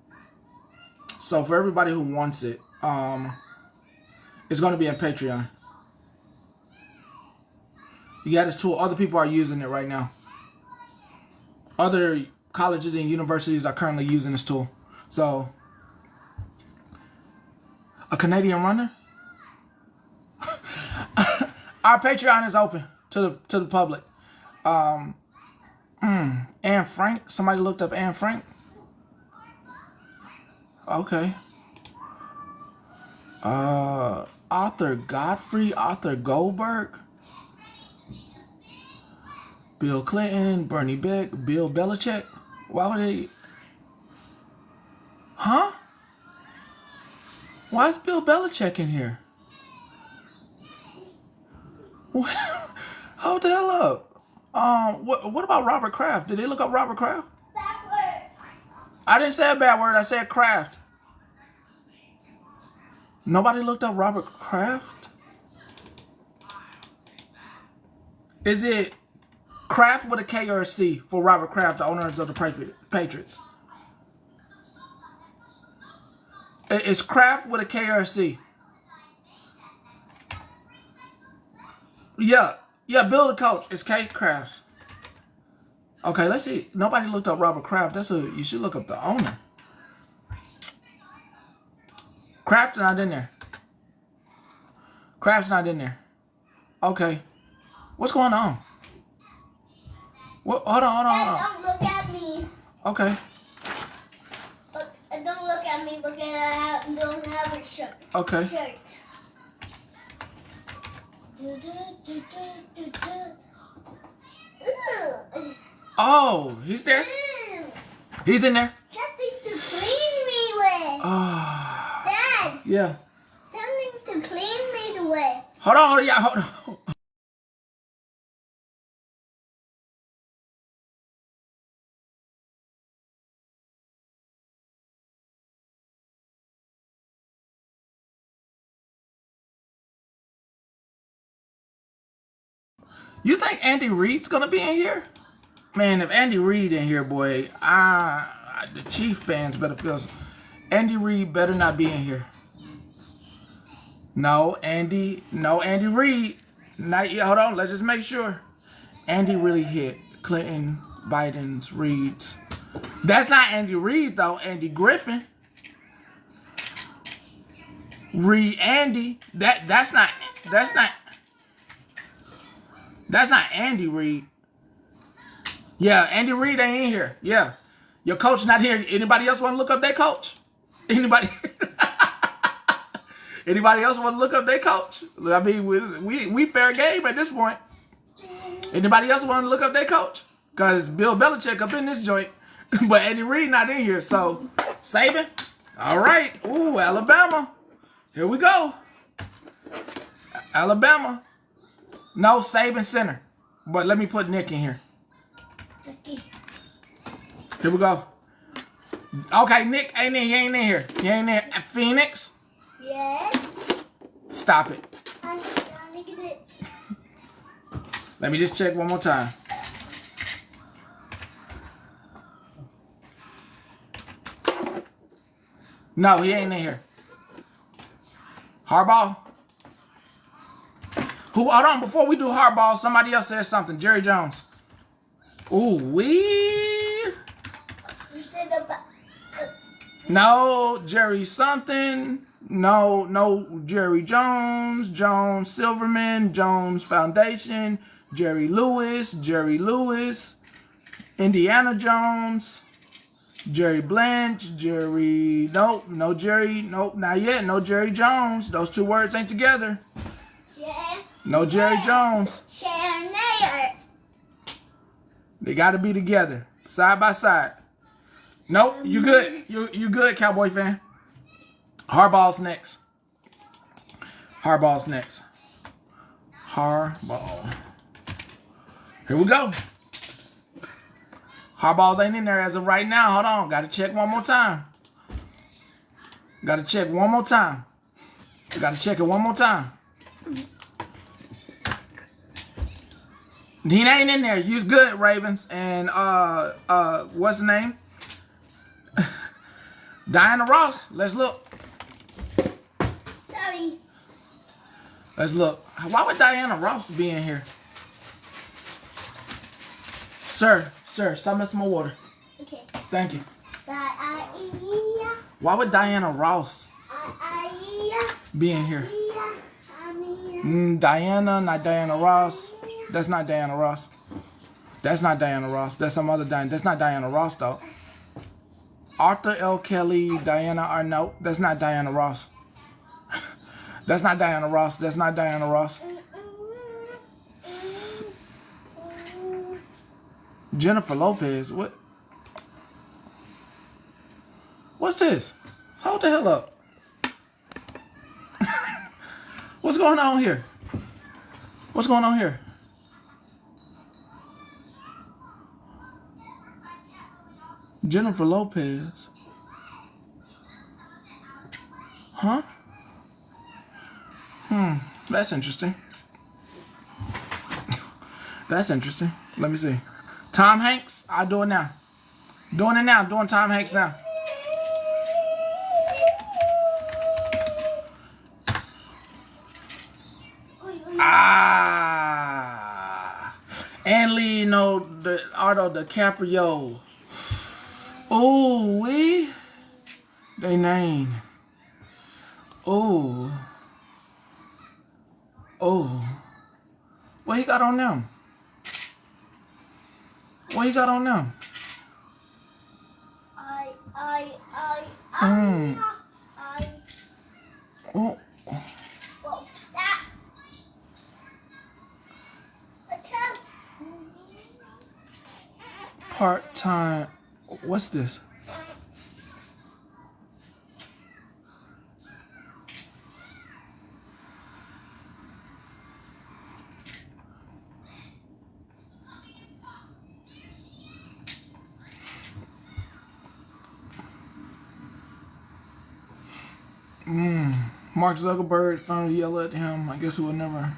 Speaker 1: So for everybody who wants it, it's gonna be in Patreon. You got this tool. Other people are using it right now. Other colleges and universities are currently using this tool. So, a Canadian runner? Our Patreon is open to the public. Anne Frank. Somebody looked up Anne Frank. Okay. Arthur Godfrey, Arthur Goldberg, Bill Clinton, Bernie Beck, Bill Belichick. Why would they? Huh? Why is Bill Belichick in here? What? Hold the hell up. What about Robert Kraft? Did they look up Robert Kraft?
Speaker 2: Bad word.
Speaker 1: I didn't say a bad word. I said Kraft. Nobody looked up Robert Kraft? Is it Kraft with a K or a C for Robert Kraft, the owners of the Patriots? It's Kraft with a K or a C. Yeah, Bill the coach. It's K Kraft. Okay, let's see. Nobody looked up Robert Kraft. You should look up the owner. Kraft's not in there. Kraft's not in there. Okay. What's going on? What? Hold on.
Speaker 2: Don't look at me.
Speaker 1: Okay.
Speaker 2: Don't look at me because I don't have a shirt.
Speaker 1: Okay. Oh, he's there? He's in there?
Speaker 2: Something to clean me with. Dad.
Speaker 1: Yeah.
Speaker 2: Something to clean me with.
Speaker 1: Hold on. You think Andy Reid's gonna be in here? Man, if Andy Reid in here, boy, the Chief fans better feel. Andy Reid better not be in here. No, Andy Reid. Not yet. Hold on, let's just make sure. Andy really hit Clinton, Biden's, Reid's. That's not Andy Reid though. Andy Griffin. Reid Andy. That's not Andy Reid. Yeah, Andy Reid ain't in here. Yeah. Your coach not here. Anybody else want to look up their coach? Anybody else want to look up their coach? I mean, we fair game at this point. Anybody else want to look up their coach? Because Bill Belichick up in this joint. But Andy Reid not in here. So, Saban. All right. Ooh, Alabama. Here we go. Alabama. No, Saban center. But let me put Nick in here. Here we go. Okay, Nick ain't in. He ain't in here. He ain't in. Phoenix.
Speaker 2: Yes.
Speaker 1: Stop it.
Speaker 2: Look at it.
Speaker 1: Let me just check one more time. No, he ain't in here. Harbaugh. Hold on, before we do Harbaugh, somebody else said something. Jerry Jones. Ooh, No, Jerry something. No, Jerry Jones. Jones Silverman. Jones Foundation. Jerry Lewis. Indiana Jones. Jerry Blanche. No Jerry. Nope, not yet. No Jerry Jones. Those two words ain't together. No Jerry Jones. They got to be together, side by side. Nope, you good. You good, Cowboy fan. Harbaugh's next. Harbaugh. Here we go. Harbaugh ain't in there as of right now. Hold on, got to check one more time. Got to check one more time. Got to check it one more time. He ain't in there. You's good, Ravens. And what's the name? Diana Ross. Let's look.
Speaker 2: Sorry.
Speaker 1: Let's look. Why would Diana Ross be in here? Sir, stop messing my water.
Speaker 2: Okay.
Speaker 1: Thank you.
Speaker 2: Diana.
Speaker 1: Why would Diana Ross be in here? Diana, not Diana Ross. That's not Diana Ross. That's not Diana Ross. That's some other Diana. That's not Diana Ross, though. Arthur L. Kelly, Diana Arnault. That's not Diana Ross. That's not Diana Ross. That's not Diana Ross. Jennifer Lopez. What? What's this? Hold the hell up. What's going on here? What's going on here? Jennifer Lopez. Huh? That's interesting. That's interesting. Let me see. Tom Hanks? I'll do it now. Doing it now. Doing Tom Hanks now. And Leonardo DiCaprio. Oh, they name. Oh. What he got on them? What he got on them? Oh. Part-time. What's this? Mark Zuckerberg finally yelled at him. I guess he would never.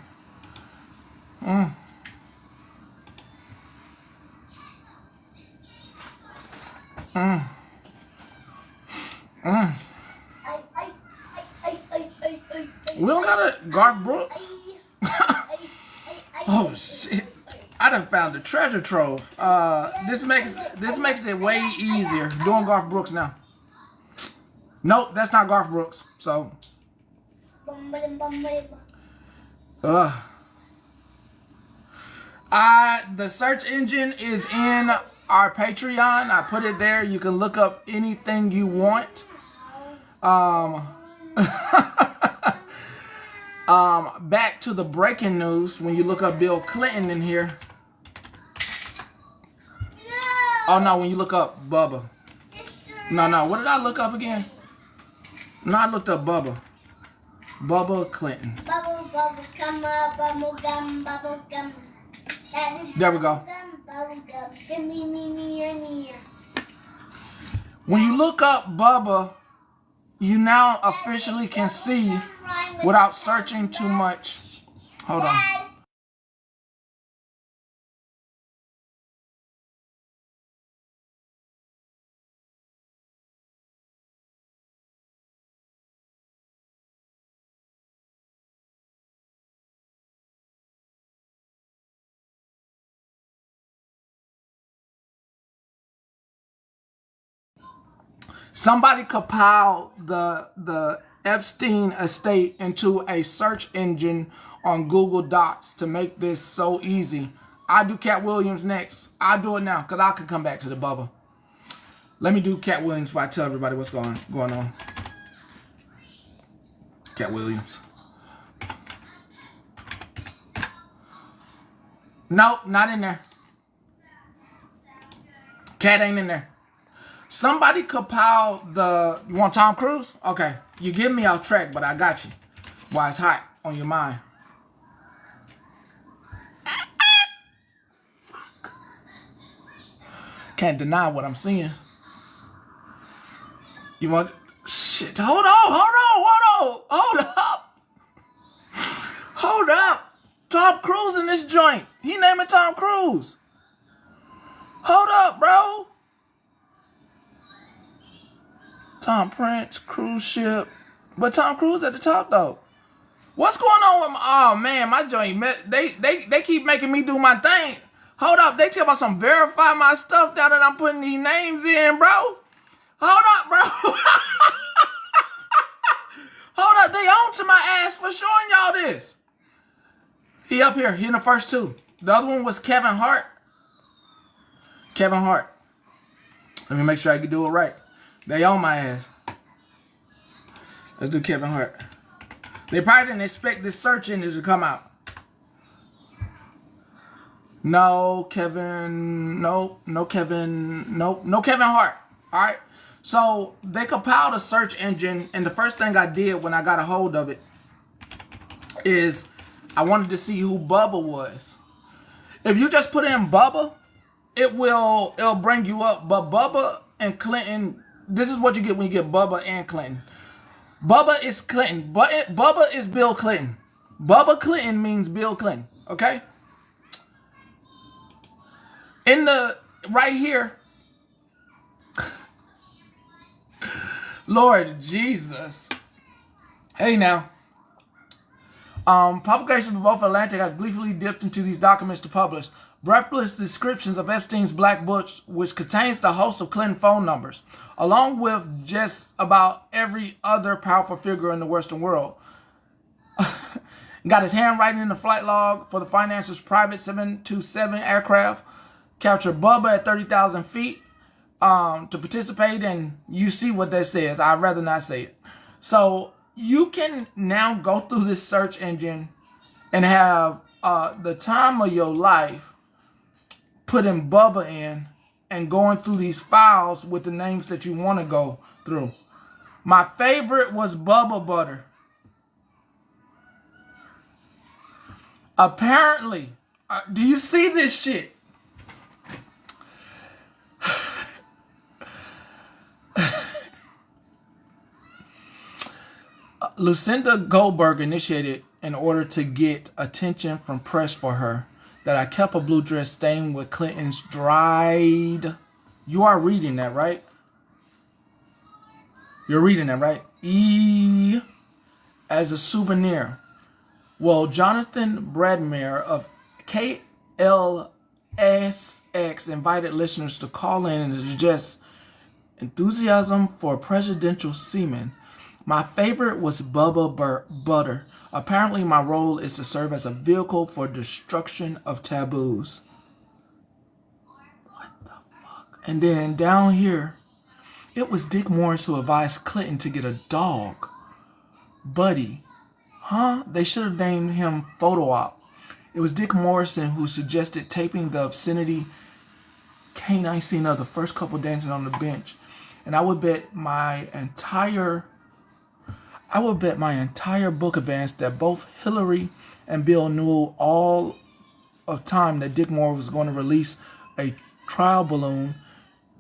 Speaker 1: We don't got a Garth Brooks. Oh shit! I done found the treasure trove. This makes it way easier doing Garth Brooks now. Nope, that's not Garth Brooks. So. The search engine is in our Patreon. I put it there. You can look up anything you want. Back to the breaking news. When you look up Bill Clinton in here. Oh no, when you look up Bubba. No. What did I look up again? No, I looked up Bubba. Bubba Clinton.
Speaker 2: Bubble gum, bubble gum, bubble gum.
Speaker 1: There we go.
Speaker 2: Bubble gum, me.
Speaker 1: When you look up Bubba, you now officially can see without searching too much. Hold on. Somebody compiled the Epstein estate into a search engine on Google Docs to make this so easy. I'll do Cat Williams next. I'll do it now because I can come back to the Bubba. Let me do Cat Williams before I tell everybody what's going on. Cat Williams. Nope, not in there. Cat ain't in there. Somebody compiled you want Tom Cruise? Okay. You get me off track, but I got you. Why it's hot on your mind. Can't deny what I'm seeing. You want... Shit. Hold up. Tom Cruise in this joint. He naming Tom Cruise. Hold up, bro. Tom Prince, cruise ship. But Tom Cruise at the top, though. What's going on with my... Oh, man, my joint... They keep making me do my thing. Hold up. They tell about some verify my stuff now that I'm putting these names in, bro. Hold up, bro. Hold up. They on to my ass for showing y'all this. He up here. He in the first two. The other one was Kevin Hart. Kevin Hart. Let me make sure I can do it right. They on my ass. Let's do Kevin Hart. They probably didn't expect this search engine to come out. No Kevin. No Kevin. No Kevin Hart. All right. So they compiled a search engine, and the first thing I did when I got a hold of it is I wanted to see who Bubba was. If you just put in Bubba, it'll bring you up. But Bubba and Clinton, this is what you get when you get Bubba and Clinton. Bubba is Clinton, but Bubba is Bill Clinton. Bubba Clinton means Bill Clinton. Okay. In the right here, Lord Jesus. Hey now. Publications of both Atlantic have gleefully dipped into these documents to publish breathless descriptions of Epstein's black book, which contains the host of Clinton phone numbers, along with just about every other powerful figure in the Western world. Got his handwriting in the flight log for the financier's private 727 aircraft. Captured Bubba at 30,000 feet to participate, and you see what that says. I'd rather not say it. So you can now go through this search engine and have the time of your life putting Bubba in and going through these files with the names that you want to go through. My favorite was Bubba Butter. Apparently, do you see this shit? Lucinda Goldberg initiated in order to get attention from press for her that I kept a blue dress stained with Clinton's dried. You are reading that, right? You're reading that, right? As a souvenir. Well, Jonathan Bradmere of KLSX invited listeners to call in and suggest enthusiasm for presidential semen. My favorite was Bubba Butter. Apparently, my role is to serve as a vehicle for destruction of taboos. What the fuck? And then down here, it was Dick Morris who advised Clinton to get a dog. Buddy. Huh? They should have named him Photo Op. It was Dick Morrison who suggested taping the obscenity canine scene of the first couple dancing on the bench. And I would bet my entire book advance that both Hillary and Bill knew all of time that Dick Moore was going to release a trial balloon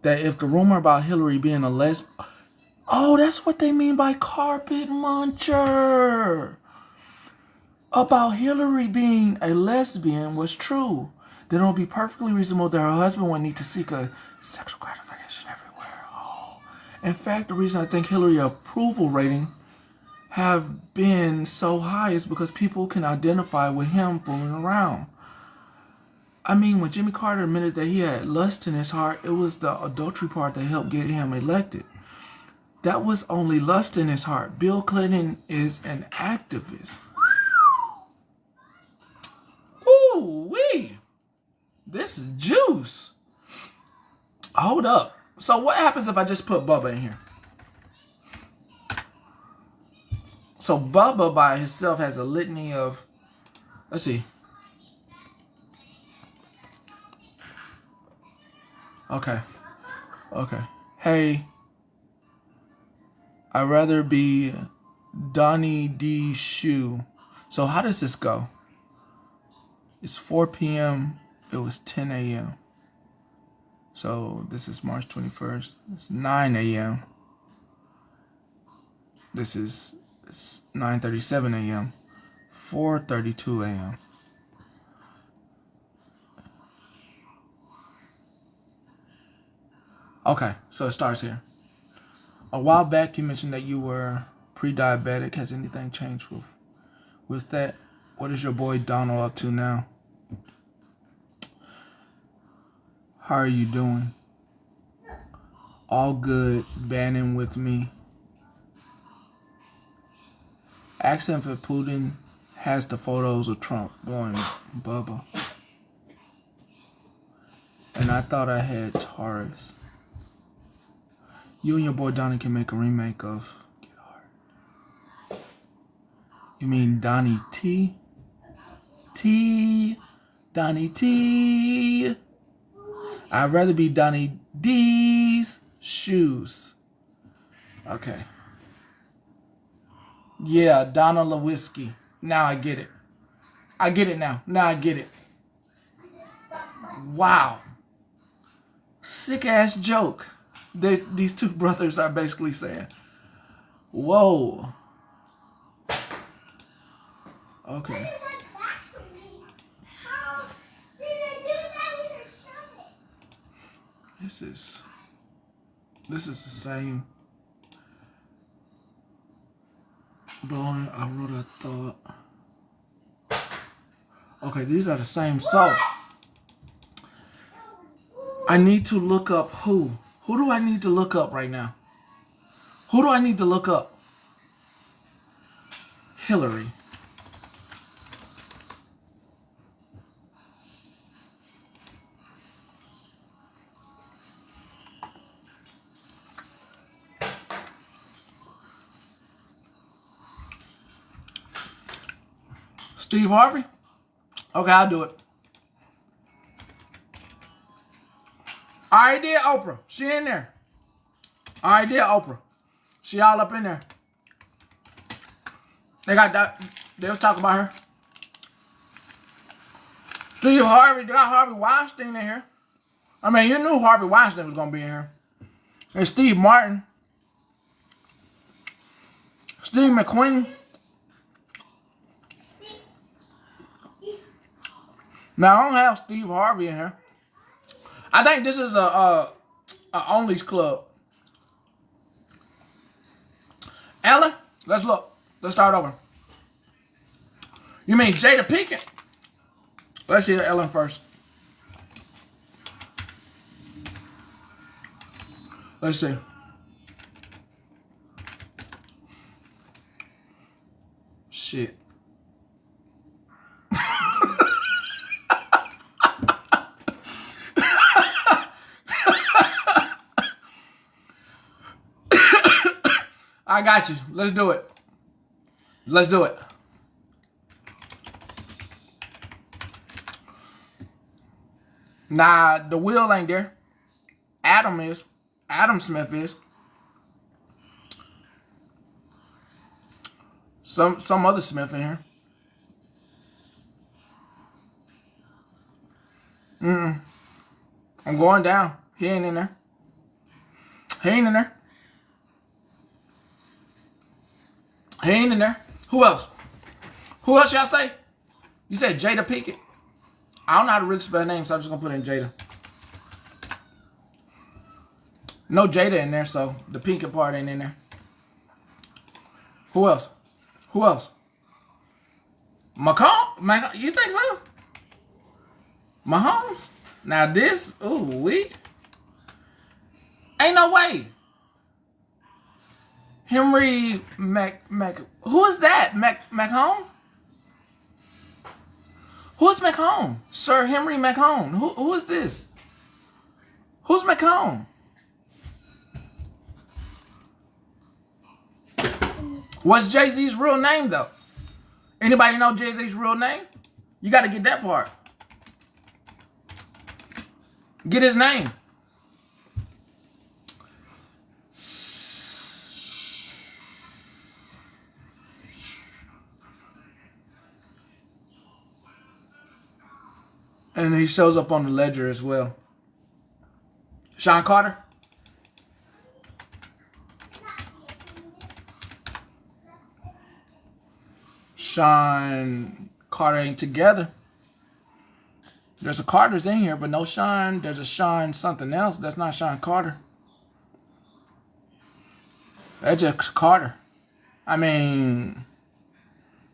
Speaker 1: that if the rumor about Hillary being a lesbian... Oh, that's what they mean by carpet muncher. About Hillary being a lesbian was true, then it would be perfectly reasonable that her husband would need to seek a sexual gratification everywhere. Oh. In fact, the reason I think Hillary's approval rating have been so high is because people can identify with him fooling around. I mean, when Jimmy Carter admitted that he had lust in his heart, it was the adultery part that helped get him elected. That was only lust in his heart. Bill Clinton is an activist. Ooh-wee. This is juice. Hold up. So what happens if I just put Bubba in here? So Bubba by himself has a litany of, let's see. Okay. Hey, I'd rather be Donnie D. Shoe. So how does this go? It's 4 p.m. It was 10 a.m. So this is March 21st. It's 9 a.m. This is 9:37 a.m. 4:32 a.m. Okay, so it starts here. A while back, you mentioned that you were pre-diabetic. Has anything changed with that? What is your boy Donald up to now? How are you doing? All good. Banning with me. Asking if Putin has the photos of Trump blowing Bubba. And I thought I had Taurus. You and your boy Donnie can make a remake of Get Hard. You mean Donnie T? Donnie T. I'd rather be Donnie D's shoes. Okay. Yeah, Donna Lewinsky. Now I get it. I get it now. Now I get it. Wow. Sick ass joke that these two brothers are basically saying. Whoa. Okay. This is the same blowing. I wrote a thought. Okay, these are the same. So I need to look up who. Who do I need to look up right now? Who do I need to look up? Hillary. Steve Harvey? Okay, I'll do it. I already did Oprah. She in there. I already did Oprah. She all up in there. They got that. They was talking about her. Steve Harvey. They got Harvey Weinstein in here. I mean, you knew Harvey Weinstein was going to be in here. And Steve Martin. Steve McQueen. Now, I don't have Steve Harvey in here. I think this is a Only's Club. Ellen, let's look. Let's start over. You mean Jada Pinkett? Let's hear Ellen first. Let's see. Shit. I got you. Let's do it. Let's do it. Nah, the Will ain't there. Adam is. Adam Smith is. Some other Smith in here. I'm going down. He ain't in there. He ain't in there. He ain't in there. Who else? Who else y'all say? You said Jada Pinkett. I don't know how to really spell her name, so I'm just going to put in Jada. No Jada in there, so the Pinkett part ain't in there. Who else? Who else? McCall? You think so? Mahomes? Now this, ooh, ain't no way. Henry who is that? McHome? Who is McHome? Sir Henry McHome. Who is this? Who's McHome? What's Jay-Z's real name, though? Anybody know Jay-Z's real name? You got to get that part. Get his name. And he shows up on the ledger as well. Sean Carter? Sean Carter ain't together. There's a Carter's in here, but no Sean. There's a Sean something else. That's not Sean Carter. That's just Carter. I mean,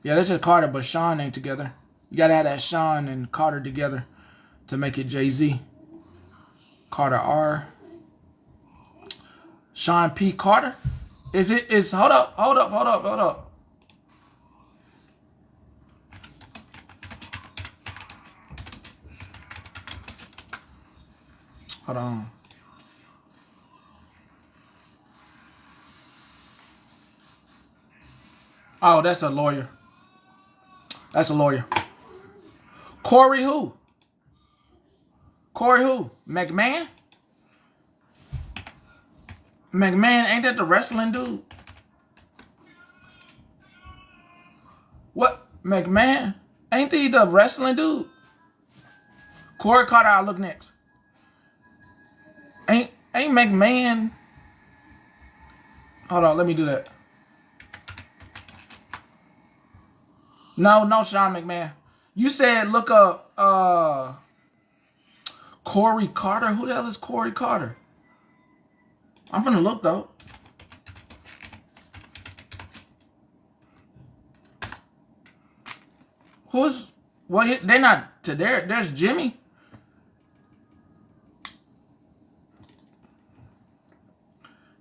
Speaker 1: yeah, that's just Carter, but Sean ain't together. You gotta have that Sean and Carter together to make it Jay-Z. Carter R. Sean P. Carter. Hold up. Hold on. Oh, that's a lawyer. Corey who? McMahon? McMahon, ain't that the wrestling dude? What? McMahon? Ain't he the wrestling dude? Corey Carter, I'll look next. Ain't McMahon? Hold on, let me do that. No, Sean McMahon. You said look up Corey Carter. Who the hell is Corey Carter? I'm finna look though. Who's well? They're not to there. There's Jimmy.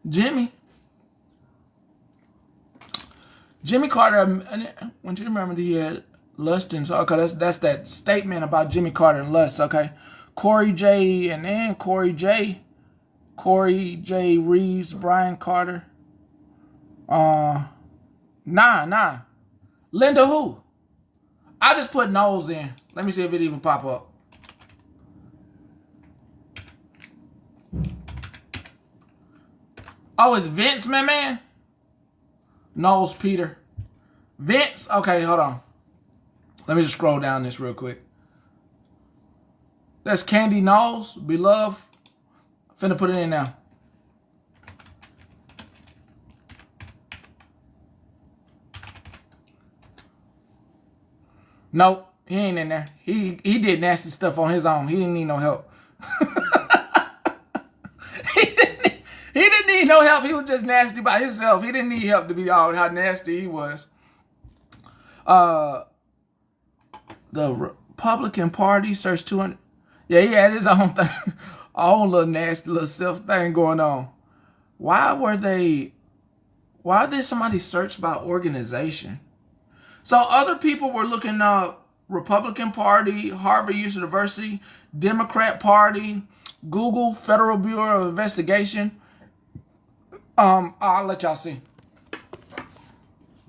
Speaker 1: Jimmy Carter. I want you to remember that he had lust and so. Okay, that's that statement about Jimmy Carter and lust. Okay, Corey J. and then Corey J. Reeves, Brian Carter. Nah. Linda who? I just put Knowles in. Let me see if it even pop up. Oh, it's Vince, man. Knowles Peter. Vince. Okay, hold on. Let me just scroll down this real quick. That's Candy Knowles, beloved. Finna put it in now. Nope, he ain't in there. He did nasty stuff on his own. He didn't need no help. he didn't need no help. He was just nasty by himself. He didn't need help to be all how nasty he was. The Republican Party searched 200. Yeah, he had his own thing. A whole little nasty little self thing going on. Why did somebody search by organization? So other people were looking up Republican Party, Harvard University, Democrat Party, Google, Federal Bureau of Investigation. I'll let y'all see.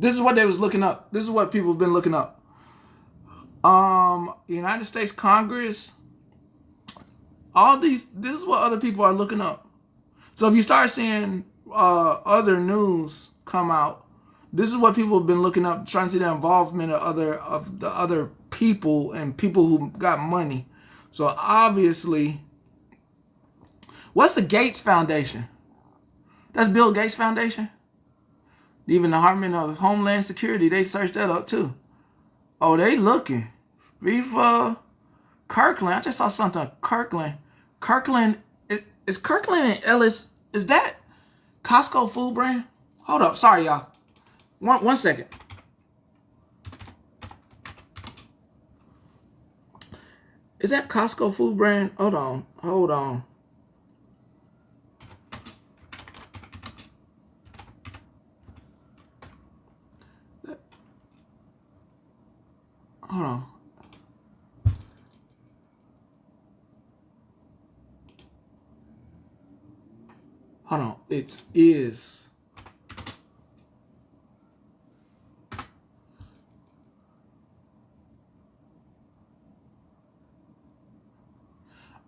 Speaker 1: This is what they was looking up. This is what people have been looking up. United States Congress. This is what other people are looking up. So if you start seeing other news come out, this is what people have been looking up, trying to see the involvement of the other people and people who got money. So obviously, what's the Gates Foundation? That's Bill Gates Foundation. Even the Department of Homeland Security, they searched that up too. Oh, they looking. Kirkland. I just saw something. Kirkland. Is Kirkland and Ellis, is that Costco food brand? Hold up. Sorry, y'all. One second. Is that Costco food brand? Hold on. Hold on. Hold on. It is.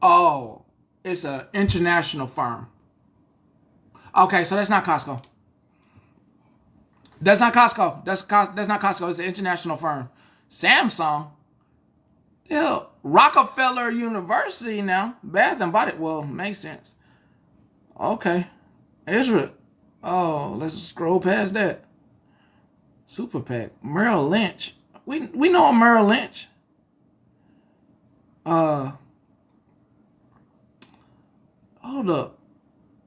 Speaker 1: Oh, it's an international firm. Okay, so that's not Costco. That's not Costco. That's not Costco. It's an international firm. Samsung. Yeah, Rockefeller University now. Bath and Body. Well, makes sense. Okay. Israel. Oh, let's scroll past that. Super PAC. Merrill Lynch. We know Merrill Lynch. Hold up.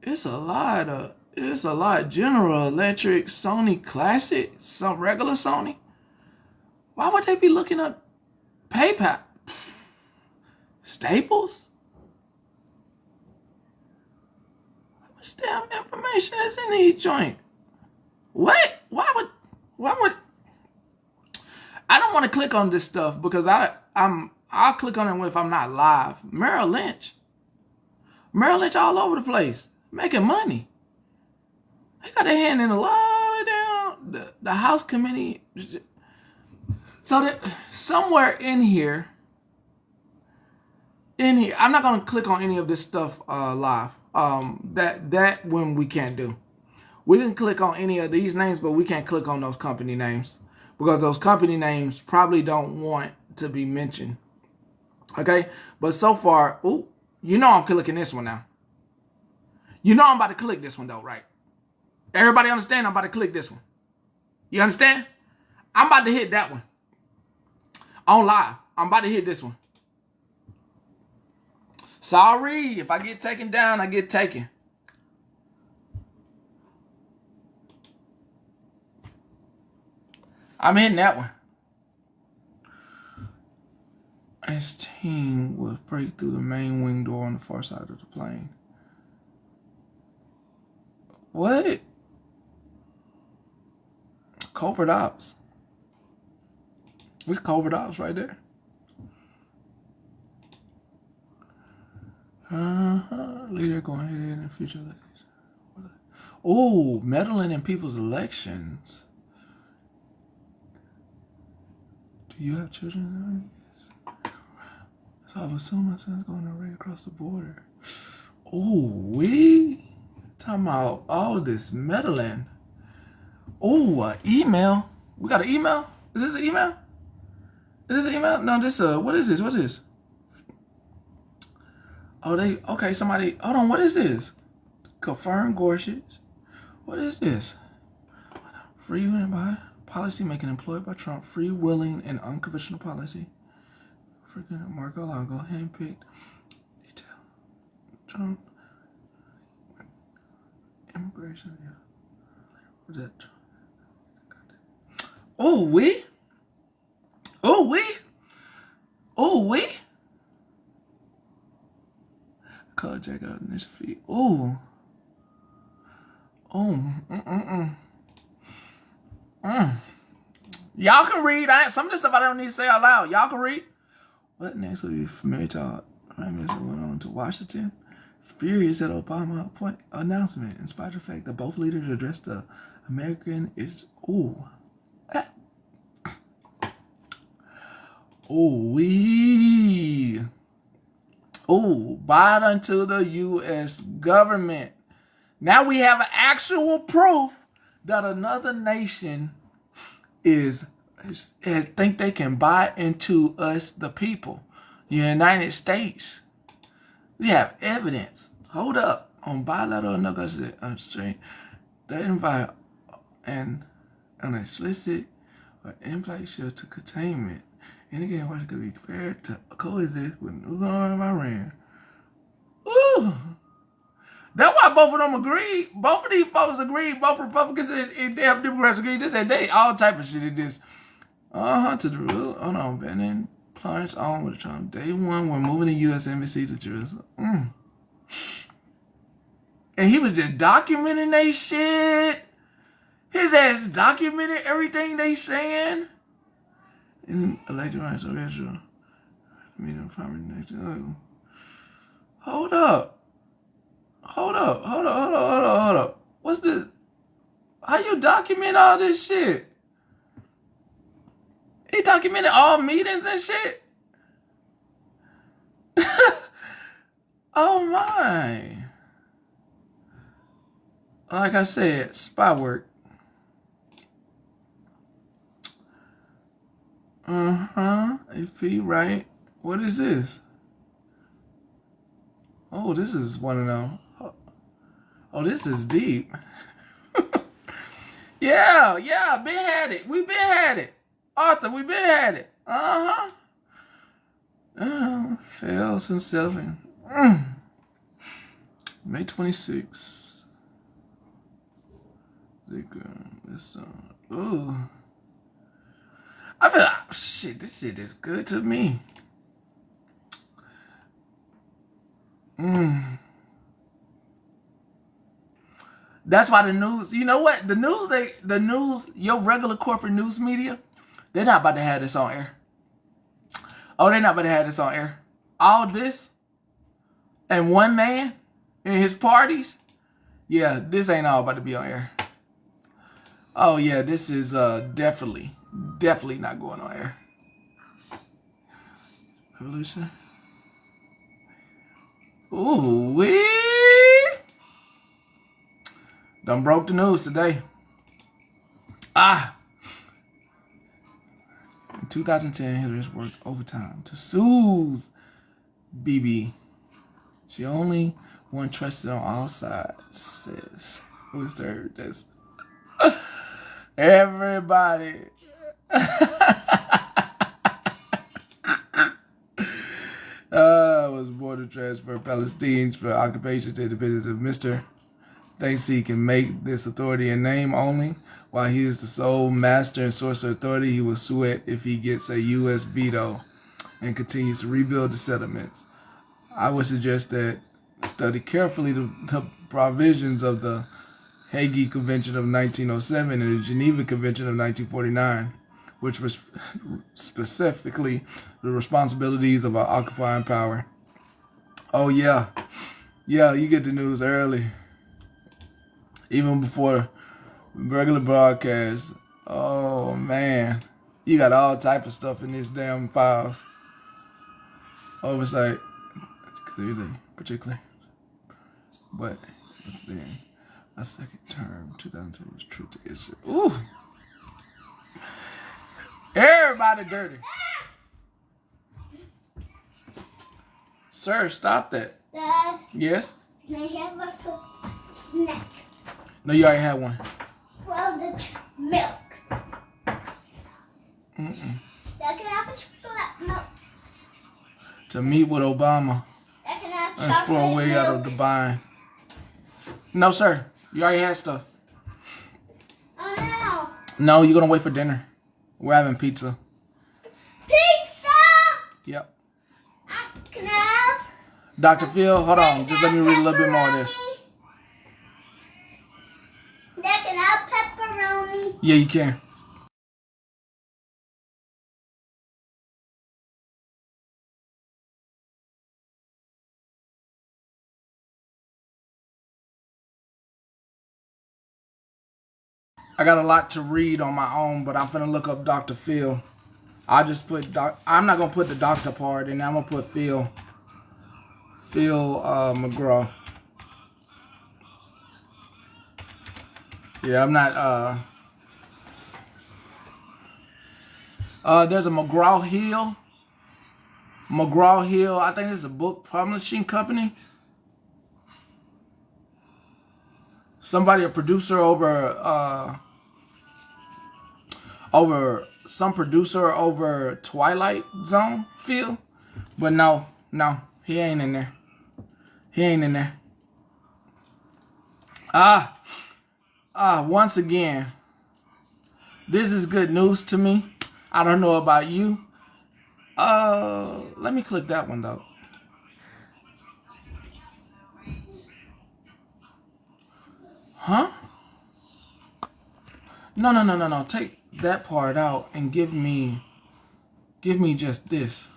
Speaker 1: It's a lot. General Electric, Sony Classic, some regular Sony. Why would they be looking up PayPal? Staples? This damn information is in each joint. What? Why would I don't want to click on this stuff because I'll click on it if I'm not live. Merrill Lynch all over the place, making money. They got their hand in a lot of down the House committee. So that somewhere in here, I'm not gonna click on any of this stuff live. That when we can't do. We can click on any of these names, but we can't click on those company names because those company names probably don't want to be mentioned. Okay, but so far, ooh, you know I'm clicking this one now. You know I'm about to click this one though, right? Everybody understand? I'm about to click this one. You understand? I'm about to hit that one. On live. I'm about to hit this one. Sorry, if I get taken down, I get taken. I'm hitting that one. His team will break through the main wing door on the far side of the plane. What? Covert ops. It's covert ops right there. Leader going ahead in the future elections. Oh, meddling in people's elections. Do you have children? Yes. So I assume my son's going to raid across the border. Oh, we talking about all this meddling. Oh, email. We got an email. Is this an email? Is this an email? No, this what is this? What is this? Oh, okay, somebody, hold on, what is this? Confirm Gorsuch. What is this? Free and by policy making employed by Trump, free, willing, and unconventional policy. Freaking Marco Longo, handpicked, detail. Trump, immigration, yeah. What's that? Oh, we? Oh, we? Oh, we? Color jack out in this feet. Oh. Oh. Y'all can read. Some of this stuff I don't need to say out loud. Y'all can read. What next will be familiar to our Prime Minister went on to Washington? Furious at Obama announcement, in spite of the fact that both leaders addressed the American is. Ooh. Oh, we. Oh, Biden to the U.S. government. Now we have an actual proof that another nation think they can buy into us, the people, the United States. We have evidence. Hold up. On bilateral negotiation, they invite an explicit or implied shift to containment. And again, what could be fair to coexist with Iran. Ooh. That's why both of them agreed. Both of these folks agreed. Both Republicans and damn Democrats agreed. They said they all type of shit in this. To the rule. Oh no, Bannon plunged on with Trump. Day one, we're moving the U.S. Embassy to Jerusalem. And he was just documenting they shit. His ass documented everything they saying. In elected rights of Israel. Hold up. What's this? How you document all this shit? He documented all meetings and shit? Oh my. Like I said, spy work. AP, right? What is this? Oh, this is one of them. Oh, this is deep. Yeah, been had it. We been had it. Arthur, we been had it. Fails himself in May 26th. Ooh. I feel like, shit, this shit is good to me. That's why the news, you know what? The news, your regular corporate news media, they're not about to have this on air. Oh, they're not about to have this on air. All this and one man and his parties, yeah, this ain't all about to be on air. Oh, yeah, this is definitely not going on air. Revolution. Ooh, wee. Done broke the news today. In 2010, Hillary's worked overtime to soothe BB. She only one trusted on all sides, says. Who's there? This? Everybody. Was border transfer Palestinians for occupation to independence of Mr. Thinks he can make this authority in name only. While he is the sole master and source of authority, he will sweat if he gets a U.S. veto and continues to rebuild the settlements. I would suggest that study carefully the provisions of the Hague Convention of 1907 and the Geneva Convention of 1949, which was specifically the responsibilities of our occupying power. Oh, yeah. Yeah, you get the news early. Even before regular broadcast. Oh, man. You got all type of stuff in this damn files. Oversight, particularly. But then a second term, 2002 was true to Israel. Ooh. Everybody dirty. Sir, stop that.
Speaker 2: Dad,
Speaker 1: Yes?
Speaker 2: can I have a snack?
Speaker 1: No, you already had one.
Speaker 2: Well, the milk.
Speaker 1: Mm-mm.
Speaker 2: Dad, can I have a chocolate milk?
Speaker 1: To meet with Obama
Speaker 2: Dad, can I have
Speaker 1: and
Speaker 2: chocolate
Speaker 1: explore a way
Speaker 2: milk?
Speaker 1: out of the bind. No, sir. You already had stuff.
Speaker 2: Oh,
Speaker 1: No, you're going to wait for dinner. We're having pizza.
Speaker 2: no. Pizza!
Speaker 1: Yep.
Speaker 2: Can I have?
Speaker 1: Dr. Phil, hold on. Just let me read a little bit more of this.
Speaker 2: Dad, can I have pepperoni?
Speaker 1: Yeah, you can. I got a lot to read on my own, but I'm finna look up Dr. Phil. I just put I'm not gonna put the doctor part in. I'm gonna put Phil McGraw. Yeah, I'm not. There's a McGraw Hill. I think this is a book publishing company. Somebody, a producer over Twilight Zone Phil. But no, he ain't in there. Once again, this is good news to me. I don't know about you. Let me click that one though. Huh? No. Take that part out and give me just this.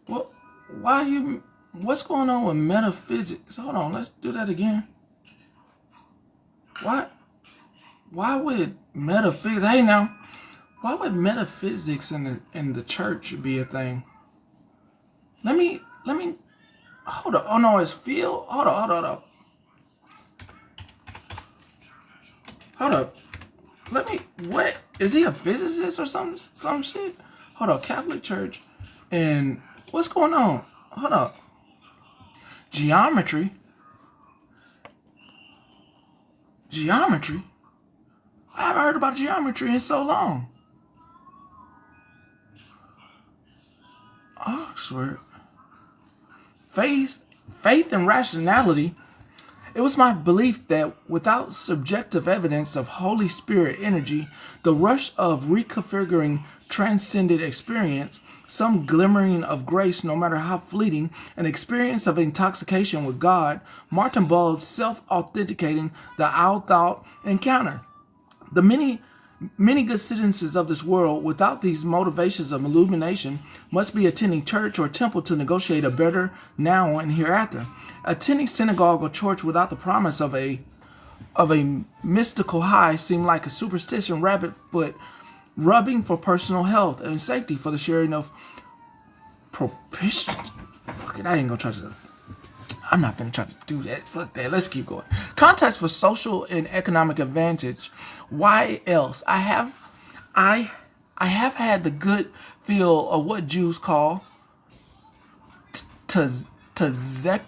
Speaker 1: What? What's going on with metaphysics? Hold on, let's do that again. Why would metaphysics? Hey now, why would metaphysics in the church be a thing? Let me. Hold on. Oh no, it's Phil. Hold on. Hold up. What? Is he a physicist or some shit? Hold up. Catholic Church. And what's going on? Hold up. Geometry? I haven't heard about geometry in so long. Oxford. Faith and rationality. It was my belief that without subjective evidence of Holy Spirit energy, the rush of reconfiguring transcended experience, some glimmering of grace, no matter how fleeting, an experience of intoxication with God, Martin Bulb's self-authenticating the out-thought encounter. The many good citizens of this world, without these motivations of illumination, must be attending church or temple to negotiate a better now and hereafter. Attending synagogue or church without the promise of a mystical high seemed like a superstition rabbit foot rubbing for personal health and safety for the sharing of propitiation. Fuck it, I ain't gonna try to. I'm not gonna try to do that. Fuck that. Let's keep going. Context for social and economic advantage. Why else? I have had the good feel of what Jews call tzedakah,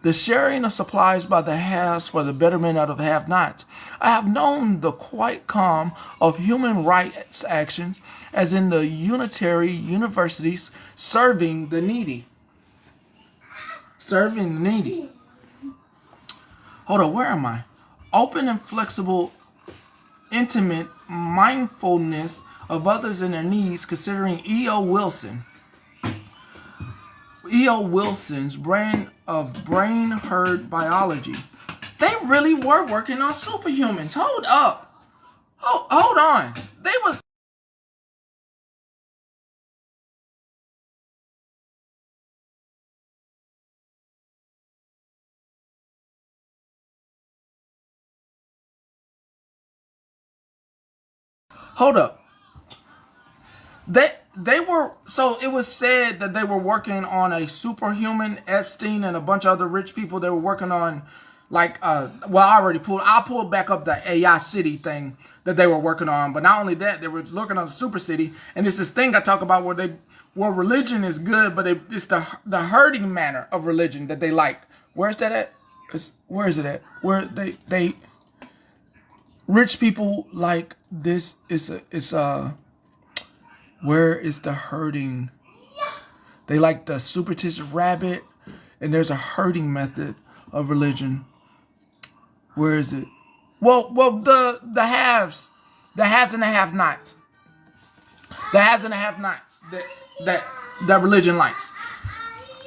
Speaker 1: the sharing of supplies by the haves for the betterment of the have-nots. I have known the quiet calm of human rights actions, as in the unitary universities serving the needy. Serving the needy. Hold on, where am I? Open and flexible, intimate mindfulness of others and their needs, considering E.O. Wilson's brain herd biology. They really were working on superhumans. Hold up. Hold on. They was. Hold up. They were, so it was said that they were working on a superhuman. Epstein and a bunch of other rich people, they were working on I'll pull back up the AI city thing that they were working on. But not only that, they were working on the super city. And it's this thing I talk about where religion is good, but it's the herding manner of religion that they like. Where's that at? Where is it at? Where they rich people like this where is the herding? They like the superstitious rabbit, and there's a herding method of religion. Where is it? Well, the haves and the have-nots. The haves and the have-nots that religion likes.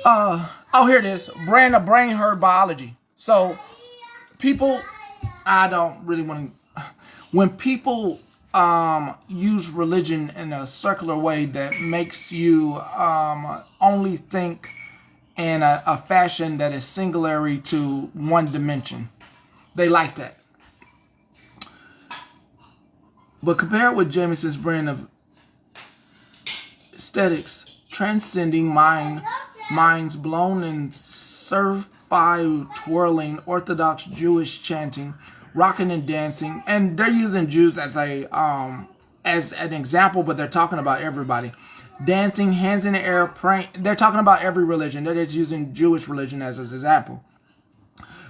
Speaker 1: Here it is. Brain herd biology. So people, I don't really want to. When people use religion in a circular way that makes you only think in a fashion that is singular to one dimension. They like that. But compared with Jameson's brand of aesthetics, transcending minds blown in surf-fi twirling, Orthodox Jewish chanting, rocking and dancing, and they're using Jews as an example, but they're talking about everybody. Dancing, hands in the air, praying. They're talking about every religion. They're just using Jewish religion as an example.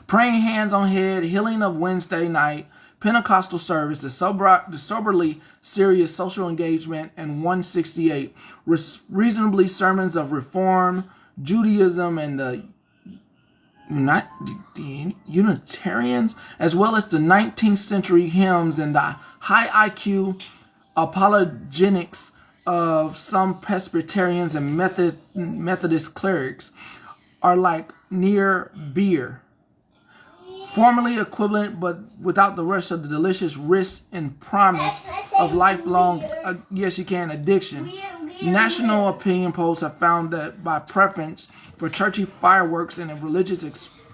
Speaker 1: Praying hands on head, healing of Wednesday night, Pentecostal service, the soberly serious social engagement, and 168, reasonably sermons of Reform, Judaism, and the Unitarians, as well as the 19th century hymns and the high IQ apologetics of some Presbyterians and Methodist clerics, are like near beer. Formerly equivalent, but without the rush of the delicious risk and promise of lifelong, yes you can, addiction. National opinion polls have found that by preference for churchy fireworks and a religious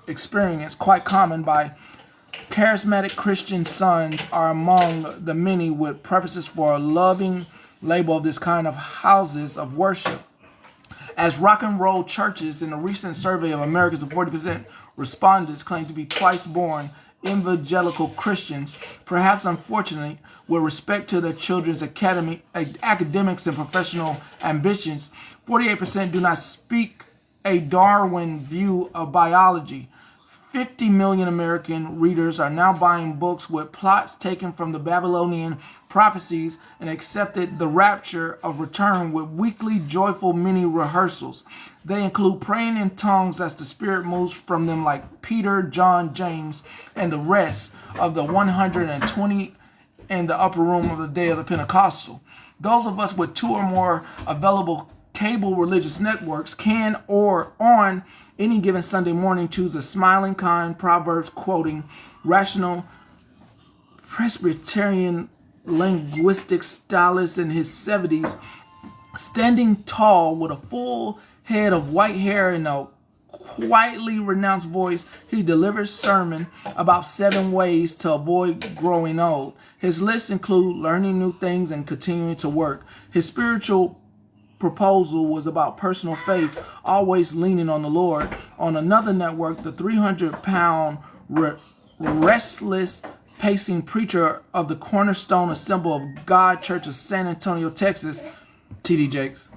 Speaker 1: experience quite common by charismatic Christian sons are among the many with preferences for a loving label of this kind of houses of worship. As rock and roll churches, in a recent survey of Americans, 40% respondents claim to be twice born evangelical Christians, perhaps unfortunately, with respect to their children's academics and professional ambitions. 48% do not speak a Darwin view of biology. 50 million American readers are now buying books with plots taken from the Babylonian prophecies and accepted the rapture of return with weekly joyful mini rehearsals. They include praying in tongues as the Spirit moves from them, like Peter, John, James, and the rest of the 120 in the upper room of the day of the Pentecostal. Those of us with 2 or more available cable religious networks can, or on any given Sunday morning, choose a smiling, kind, Proverbs quoting, rational, Presbyterian linguistic stylist in his 70s, standing tall with a full head of white hair and a quietly renounced voice. He delivers sermon about 7 ways to avoid growing old. His lists include learning new things and continuing to work. His spiritual proposal was about personal faith, always leaning on the Lord. On another network, the 300-pound restless pacing preacher of the Cornerstone Assembly of God Church of San Antonio, Texas, T.D. Jakes,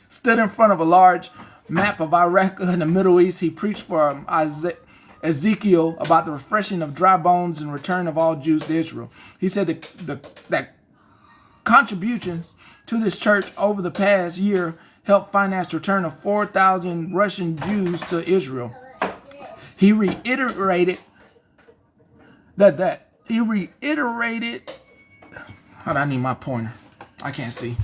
Speaker 1: stood in front of a large map of Iraq in the Middle East. He preached for Ezekiel about the refreshing of dry bones and return of all Jews to Israel. He said that contributions to this church over the past year helped finance the return of 4,000 Russian Jews to Israel. He reiterated hold on, I need my pointer. I can't see.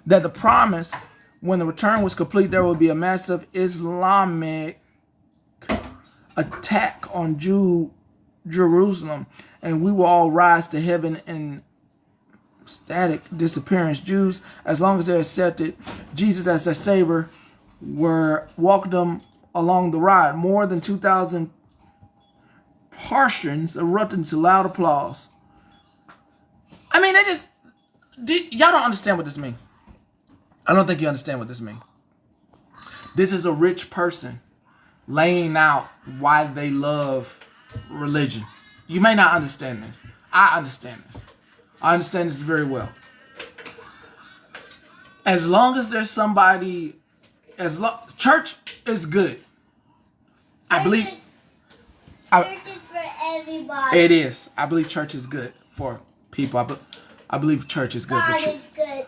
Speaker 1: That the promise, when the return was complete, there would be a massive Islamic attack on Jerusalem, and we will all rise to heaven in static disappearance. Jews, as long as they accepted Jesus as their Savior, were welcomed along the ride. More than 2,000 Parthians erupted into loud applause. I mean, y'all don't understand what this means. I don't think you understand what this means. This is a rich person laying out why they love religion. You may not understand this. I understand this. I understand this very well. As long as there's somebody, church is good. I believe.
Speaker 2: Church is for everybody.
Speaker 1: It is. I believe church is good for people. I believe church is good for children.
Speaker 2: God is good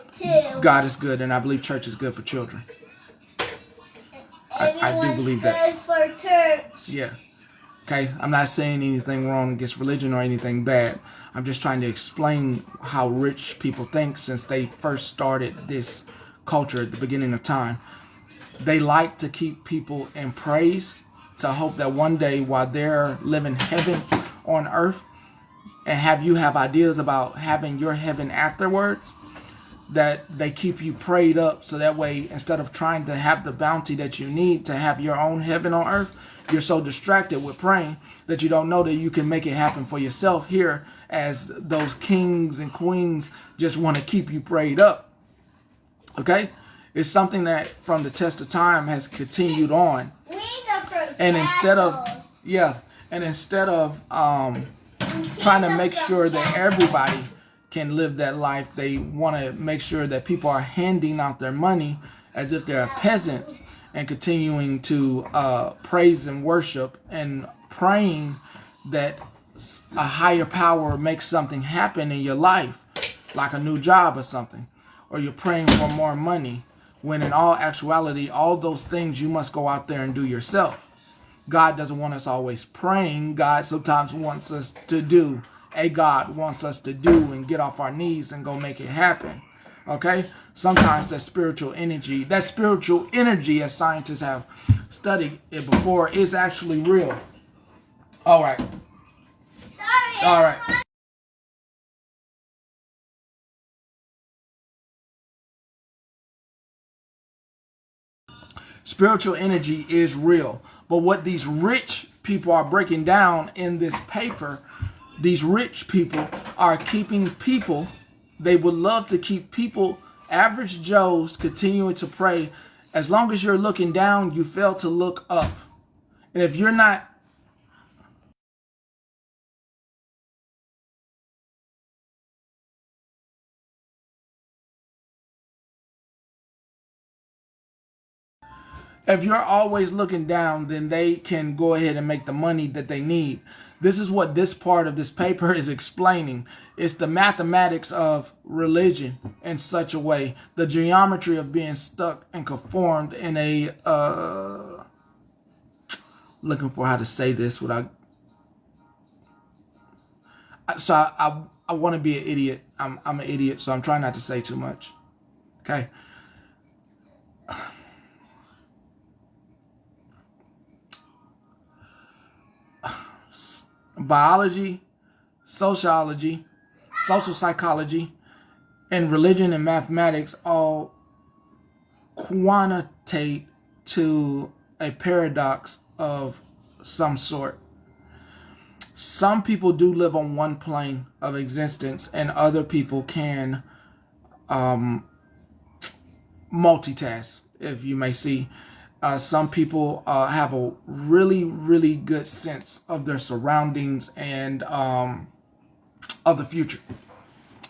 Speaker 2: too.
Speaker 1: God is good, and I believe church is good for children. I do believe that.
Speaker 2: Good for church.
Speaker 1: Yeah. Okay. I'm not saying anything wrong against religion or anything bad. I'm just trying to explain how rich people think since they first started this culture at the beginning of time. They like to keep people in praise, to hope that one day while they're living heaven on earth and have ideas about having your heaven afterwards, that they keep you prayed up so that way instead of trying to have the bounty that you need to have your own heaven on earth, you're so distracted with praying that you don't know that you can make it happen for yourself here, as those kings and queens just want to keep you prayed up. Okay? It's something that from the test of time has continued on. And instead of trying to make sure that everybody can live that life, they want to make sure that people are handing out their money as if they're peasants and continuing to praise and worship and praying that a higher power makes something happen in your life, like a new job or something, or you're praying for more money, when in all actuality, all those things you must go out there and do yourself. God doesn't want us always praying. God sometimes wants us to do. God wants us to do and get off our knees and go make it happen. Okay? Sometimes that spiritual energy, as scientists have studied it before, is actually real. All right.
Speaker 2: Sorry.
Speaker 1: All right. Spiritual energy is real. But what these rich people are breaking down in this paper, these rich people are keeping people, they would love to keep people, average Joes, continuing to pray. As long as you're looking down, you fail to look up. And if you're not, if you're always looking down, then they can go ahead and make the money that they need. This is what this part of this paper is explaining. It's the mathematics of religion in such a way, the geometry of being stuck and conformed in a, looking for how to say this without, So I want to be an idiot. I'm an idiot, so I'm trying not to say too much. Okay. Biology, sociology, social psychology, and religion and mathematics all quantitate to a paradox of some sort. Some people do live on one plane of existence, and other people can multitask, if you may see. Some people have a really, really good sense of their surroundings and of the future.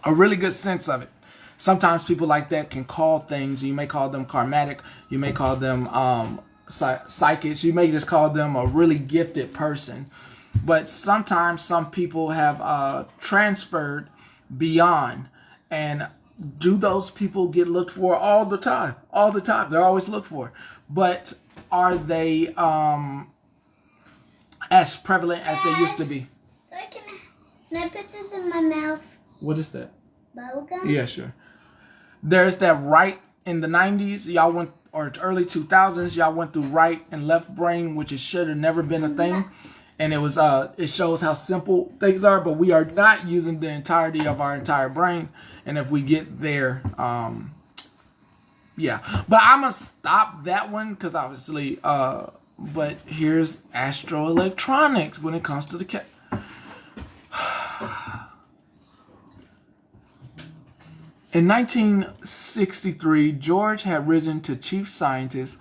Speaker 1: A really good sense of it. Sometimes people like that can call things. You may call them karmatic. You may call them psychics. You may just call them a really gifted person. But sometimes some people have transferred beyond. And do those people get looked for all the time? All the time. They're always looked for. But are they as prevalent as they used to be?
Speaker 2: Can I put this in my mouth?
Speaker 1: What is that?
Speaker 2: Bubblegum?
Speaker 1: Yeah, sure. There's that right in the 90s, y'all went, or early 2000s, y'all went through right and left brain, which it should have never been a thing. And it was it shows how simple things are, but we are not using the entirety of our entire brain. And if we get there, yeah. But I'm gonna stop that one because obviously, but here's astroelectronics when it comes to the In 1963, George had risen to chief scientist,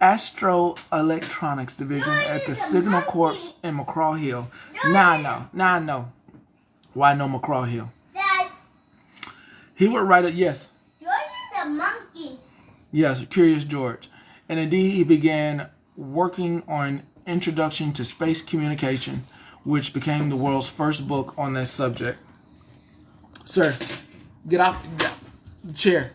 Speaker 1: Astroelectronics Division at the Signal Corps in McGraw Hill. Now I know. Why no McGraw Hill?
Speaker 2: Dad,
Speaker 1: He would write it, yes.
Speaker 2: George is a monkey.
Speaker 1: Yes, Curious George. And indeed, he began working on Introduction to Space Communication, which became the world's first book on that subject. Sir, get off the chair.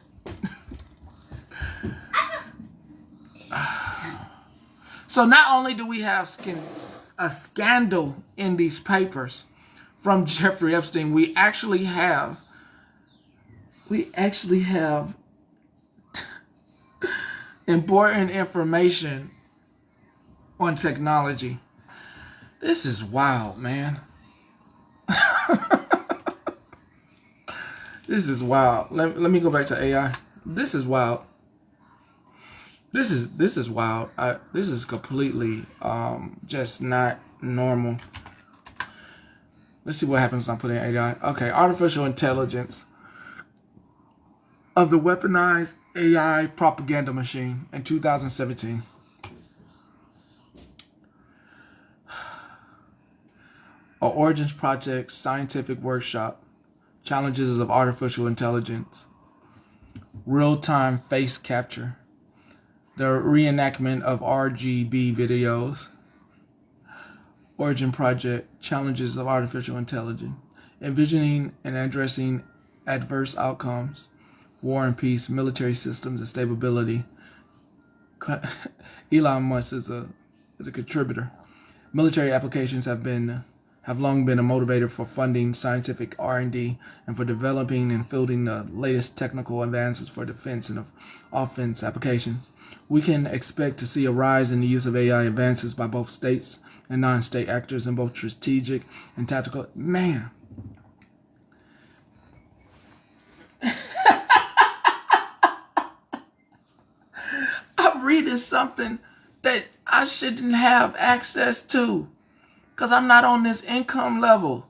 Speaker 1: So not only do we have a scandal in these papers from Jeffrey Epstein, we actually have important information on technology. This is wild, man. This is wild. Let me go back to AI. This is wild. This is wild. This is completely just not normal. Let's see what happens when I put in AI. Okay, artificial intelligence of the weaponized AI propaganda machine in 2017. A Origins Project scientific workshop. Challenges of artificial intelligence. Real-time face capture. The reenactment of RGB videos. Origin Project, Challenges of Artificial Intelligence. Envisioning and addressing adverse outcomes. War and peace, military systems, and stability. Elon Musk is a contributor. Military applications have long been a motivator for funding scientific R&D and for developing and fielding the latest technical advances for defense and offense applications. We can expect to see a rise in the use of AI advances by both states and non-state actors in both strategic and tactical. Man. I'm reading something that I shouldn't have access to because I'm not on this income level.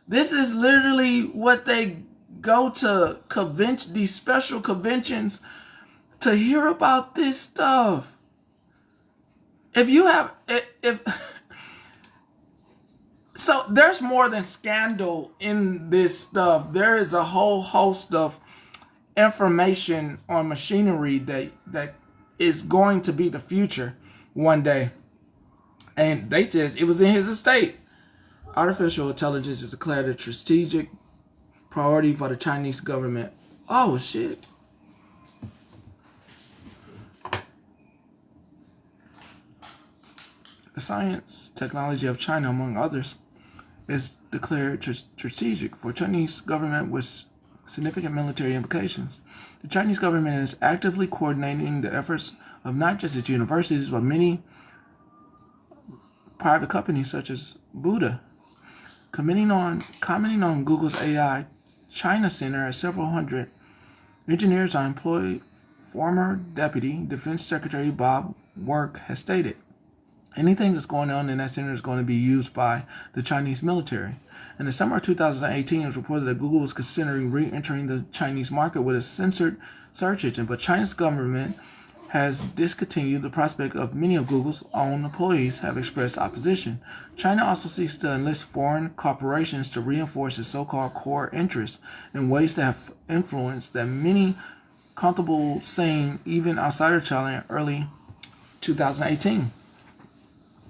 Speaker 1: This is literally what they go to these special conventions to hear about this stuff. So there's more than scandal in this stuff. There is a whole host of information on machinery that is going to be the future one day. And it was in his estate. Artificial intelligence is declared a strategic priority for the Chinese government. Oh, shit. The science, technology of China, among others, is declared strategic for Chinese government with significant military implications. The Chinese government is actively coordinating the efforts of not just its universities, but many private companies such as Buddha. Commenting on Google's AI China Center, as several hundred engineers are employed, former Deputy Defense Secretary Bob Work has stated. Anything that's going on in that center is going to be used by the Chinese military. In the summer of 2018, it was reported that Google was considering re-entering the Chinese market with a censored search engine, but China's government has discontinued the prospect of many of Google's own employees have expressed opposition. China also seeks to enlist foreign corporations to reinforce its so-called core interests in ways that have influence that many comfortable saying even outside of China in early 2018.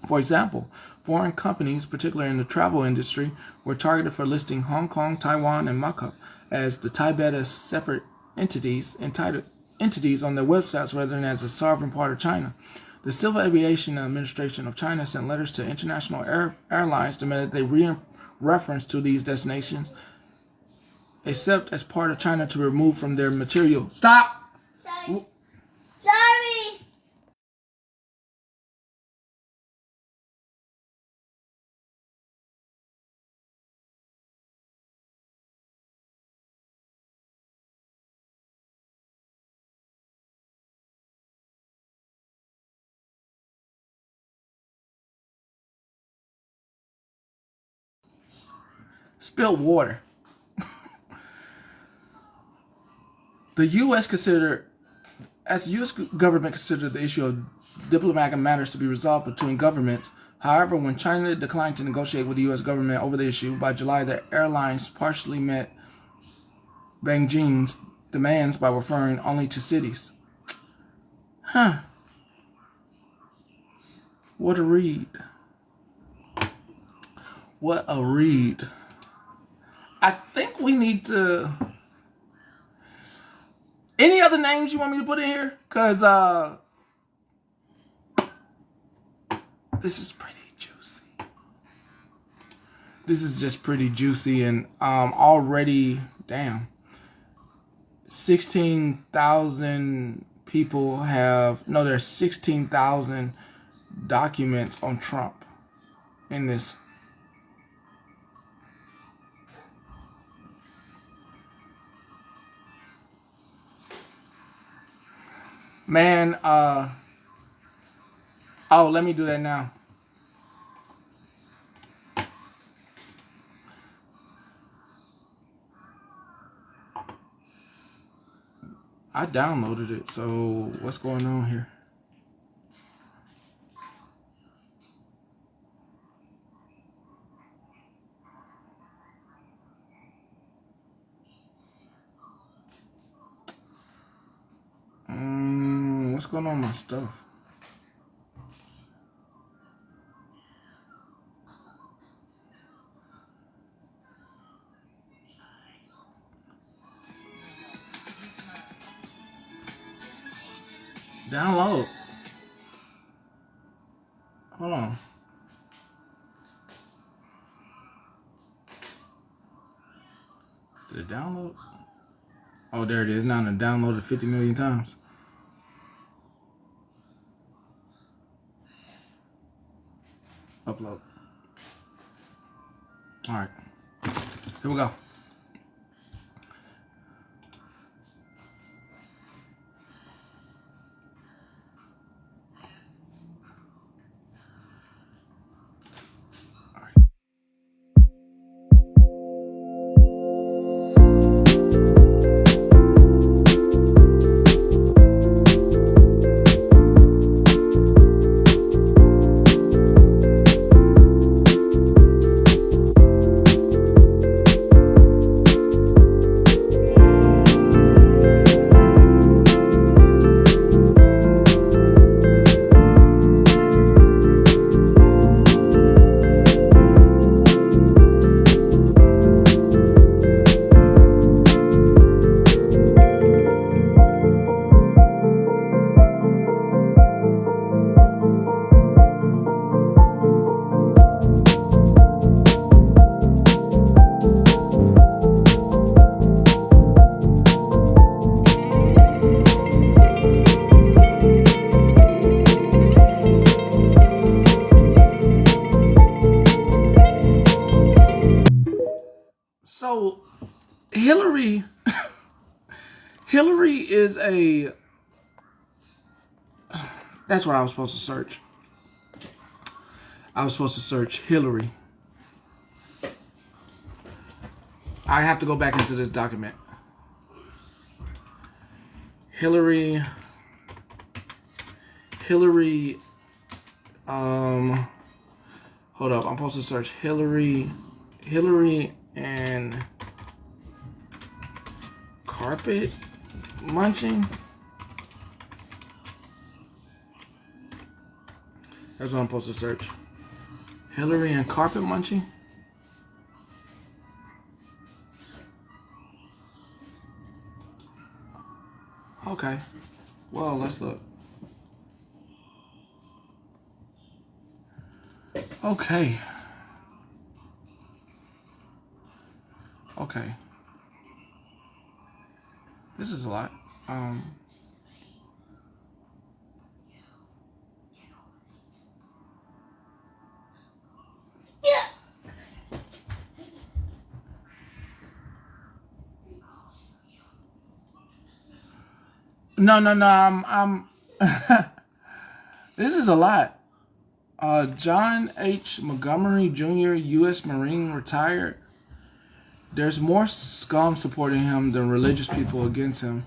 Speaker 1: For example, foreign companies, particularly in the travel industry, were targeted for listing Hong Kong, Taiwan, and Macau as the Tibet as separate entities on their websites rather than as a sovereign part of China. The Civil Aviation Administration of China sent letters to international airlines demanding that they reference to these destinations, except as part of China to remove from their material. Stop!
Speaker 2: Sorry.
Speaker 1: Spilled water. The U.S. government considered the issue of diplomatic matters to be resolved between governments. However, when China declined to negotiate with the U.S. government over the issue, by July, the airlines partially met Beijing's demands by referring only to cities. What a read. What a read. I think we need to... Any other names you want me to put in here? Because this is pretty juicy. This is just pretty juicy, and already, damn, 16,000 people have... No, there's 16,000 documents on Trump in this. Man, oh, let me do that now. I downloaded it, so what's going on here? What's going on with my stuff? Download. Hold on. Did it download? Oh, there it is. Now it's downloaded 50 million times. Upload. All right. Here we go. Hillary is a... That's what I was supposed to search. I was supposed to search Hillary. I have to go back into this document. Hillary, hold up. I'm supposed to search Hillary and carpet munching. That's what I'm supposed to search. Hillary and carpet munching. Okay. Well, let's look. Okay. Okay. This is a lot. No. I'm This is a lot. John H. Montgomery Jr., U.S. Marine, retired. There's more scum supporting him than religious people against him.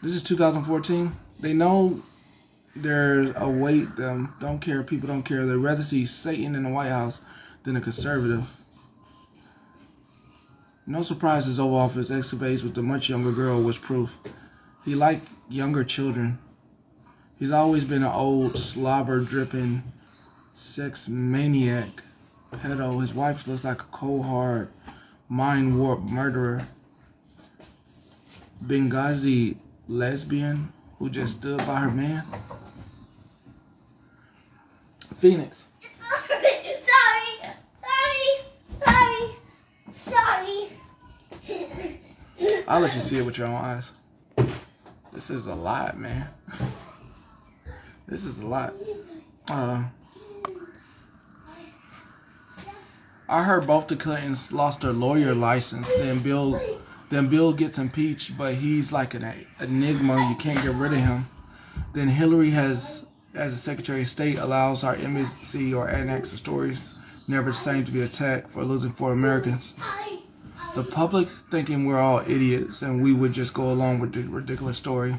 Speaker 1: This is 2014. They know there's a weight them. Don't care. People don't care. They'd rather see Satan in the White House than a conservative. No surprise his Oval Office escapades with the much younger girl was proof. He liked younger children. He's always been an old, slobber-dripping, sex maniac, pedo. His wife looks like a cold, hard, mind-warped murderer. Benghazi lesbian who just stood by her man. Phoenix.
Speaker 2: Sorry.
Speaker 1: I'll let you see it with your own eyes. This is a lot, man. This is a lot. I heard both the Clintons lost their lawyer license. Then Bill gets impeached, but he's like an enigma. You can't get rid of him. Then Hillary has, as a Secretary of State, allows our embassy or annex of stories never the same to be attacked for losing 4 Americans. The public thinking we're all idiots and we would just go along with the ridiculous story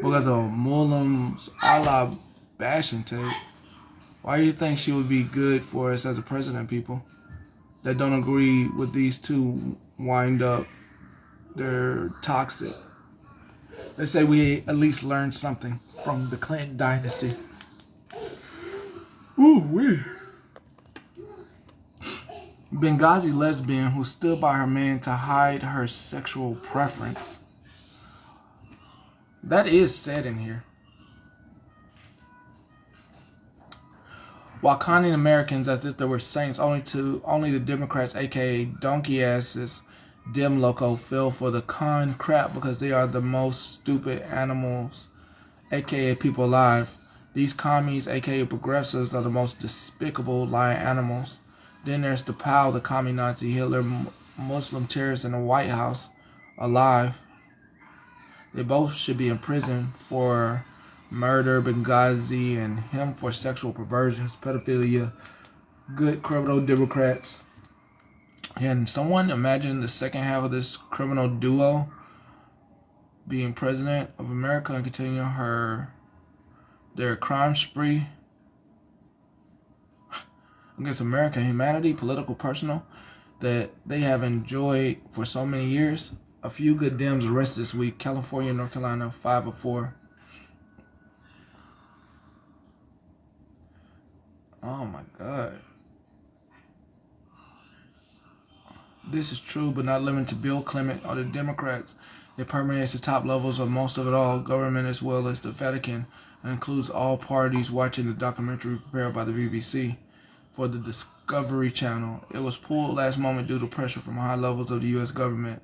Speaker 1: because of Mulum's Allah bashing tape. Why do you think she would be good for us as a president, people that don't agree with these two wind up? They're toxic. Let's say we at least learned something from the Clinton dynasty. Ooh, wee. Benghazi lesbian who stood by her man to hide her sexual preference. That is said in here. While conning Americans as if they were saints, only the Democrats, aka donkey asses, Dem Loco, fell for the con crap because they are the most stupid animals, aka people alive. These commies, aka progressives, are the most despicable lying animals. Then there's the pal, the commie Nazi, Hitler, Muslim terrorists in the White House, alive. They both should be in prison for murder, Benghazi, and him for sexual perversions, pedophilia. Good criminal Democrats. Can someone imagine the second half of this criminal duo being president of America and continuing their crime spree against American humanity, political, personal, that they have enjoyed for so many years? A few good Dems arrested this week. California, North Carolina, 5 of 4. Oh my God. This is true, but not limited to Bill Clement or the Democrats. It permeates the top levels of most of it all, government as well as the Vatican, and includes all parties watching the documentary prepared by the BBC for the Discovery Channel. It was pulled last moment due to pressure from high levels of the U.S. government.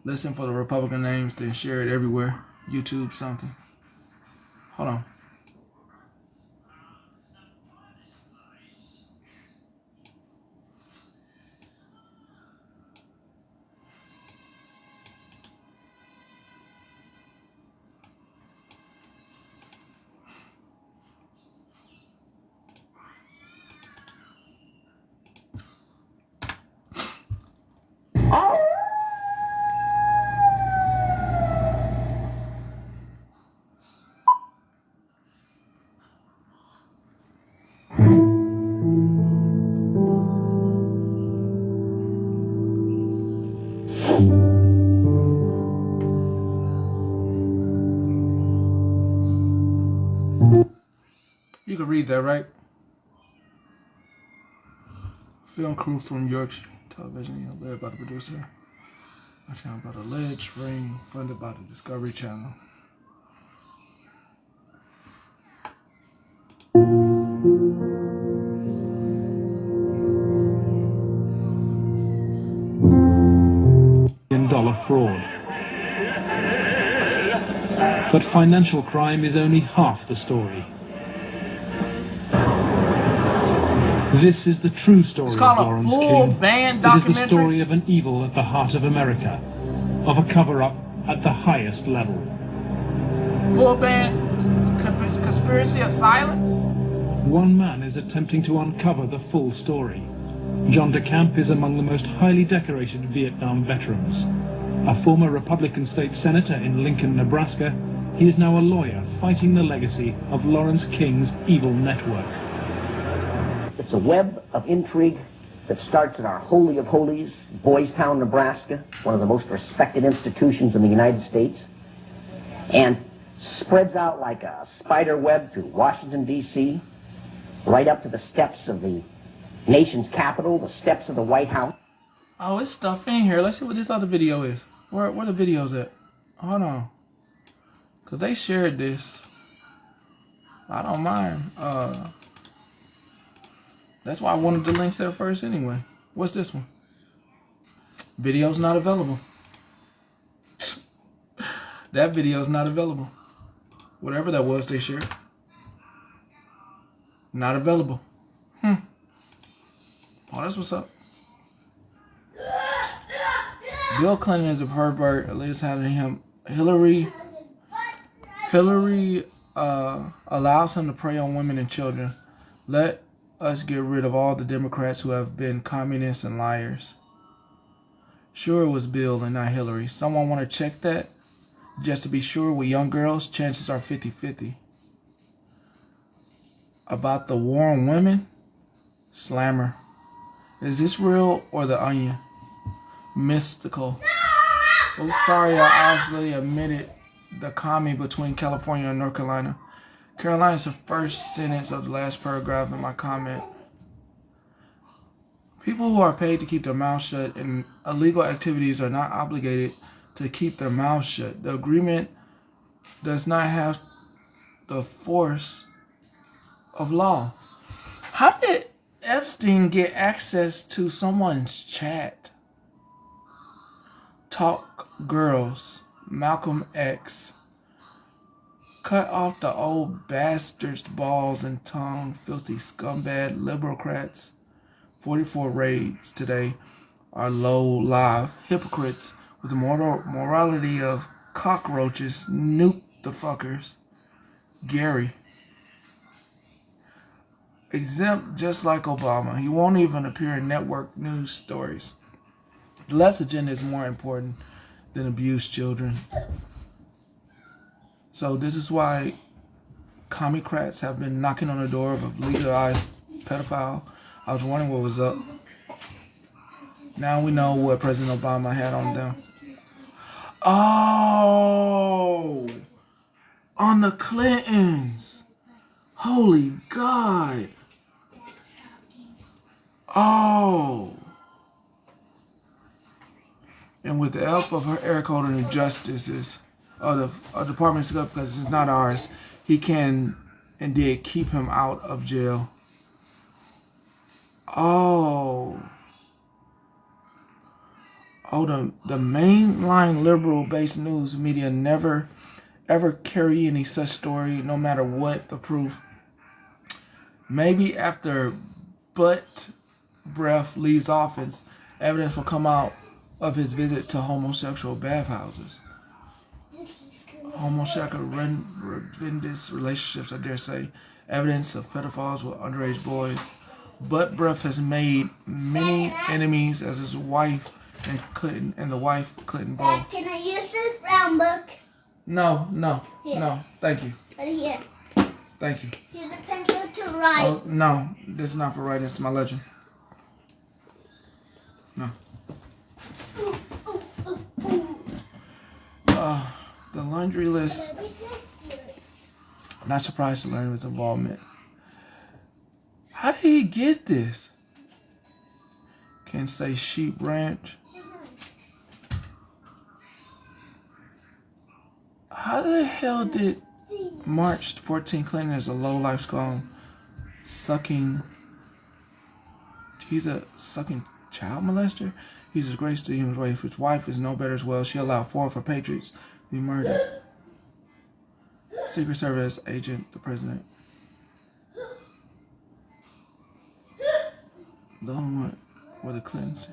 Speaker 1: Listen for the Republican names, then share it everywhere. YouTube something. Hold on. can read that, right? Film crew from Yorkshire Television, led by the producer. A channel about alleged ring, funded by the Discovery Channel.
Speaker 3: $1 fraud. But financial crime is only half the story. This is the true story
Speaker 1: It's
Speaker 3: of
Speaker 1: called a
Speaker 3: Lawrence
Speaker 1: full
Speaker 3: King.
Speaker 1: band
Speaker 3: It is
Speaker 1: documentary.
Speaker 3: the story of an evil at the heart of America, of a cover-up at the highest level.
Speaker 1: Full band conspiracy of silence.
Speaker 3: One man is attempting to uncover the full story. John DeCamp is among the most highly decorated Vietnam veterans. A former Republican state senator in Lincoln, Nebraska, he is now a lawyer fighting the legacy of Lawrence King's evil network.
Speaker 4: It's a web of intrigue that starts in our Holy of Holies, Boys Town, Nebraska, one of the most respected institutions in the United States, and spreads out like a spider web through Washington, D.C., right up to the steps of the nation's capital, the steps of the White House.
Speaker 1: Oh, it's stuff in here. Let's see what this other video is. Where the video's at? Hold on. Because they shared this. I don't mind. That's why I wanted the links there first anyway. What's this one? Video's not available. That video's not available. Whatever that was they shared. Not available. Oh, that's what's up. Bill Clinton is a pervert. At least having him. Hillary allows him to prey on women and children. Let us get rid of all the Democrats who have been communists and liars. Sure, it was Bill and not Hillary. Someone want to check that? Just to be sure, with young girls, chances are 50-50. About the war on women? Slammer. Is this real or the Onion? Mystical. Oh, sorry, I obviously admitted the commie between California and North Carolina. Carolina is the first sentence of the last paragraph in my comment. People who are paid to keep their mouths shut in illegal activities are not obligated to keep their mouths shut. The agreement does not have the force of law. How did Epstein get access to someone's chat? Talk girls, Malcolm X. Cut off the old bastard's balls and tongue, filthy scumbag liberalcrats. 44 raids today are low-live hypocrites with the morality of cockroaches. Nuke the fuckers. Gary. Exempt just like Obama. He won't even appear in network news stories. The left's agenda is more important than abused children. So this is why commie-crats have been knocking on the door of a legalized pedophile. I was wondering what was up. Now we know what President Obama had on them. Oh! On the Clintons. Holy God. Oh. And with the help of Eric Holder and justices, of the Department of State, because it's not ours, he can and did keep him out of jail. Oh. Oh, the mainline liberal-based news media never, ever carry any such story, no matter what the proof. Maybe after butt breath leaves office, evidence will come out of his visit to homosexual bathhouses. Homosexual horrendous relationships, I dare say. Evidence of pedophiles with underage boys. Butt breath has made many enemies as his wife and Clinton and the wife Clinton both.
Speaker 2: Can I use this brown book?
Speaker 1: No,
Speaker 2: Here.
Speaker 1: no. Thank you.
Speaker 2: Right here.
Speaker 1: Thank you.
Speaker 2: Use a pencil to write.
Speaker 1: Oh, no, this is not for writing. It's my legend. No. The laundry list. Not surprised to learn his involvement How did he get this? Can say Sheep Ranch. How the hell did March 14 Clinton is a low-life scum sucking? He's a sucking child molester? He's a disgrace to human race. His wife is no better as well. She allowed 4 of her patriots to be murdered. Secret Service agent, the president. The only one with the Clintons.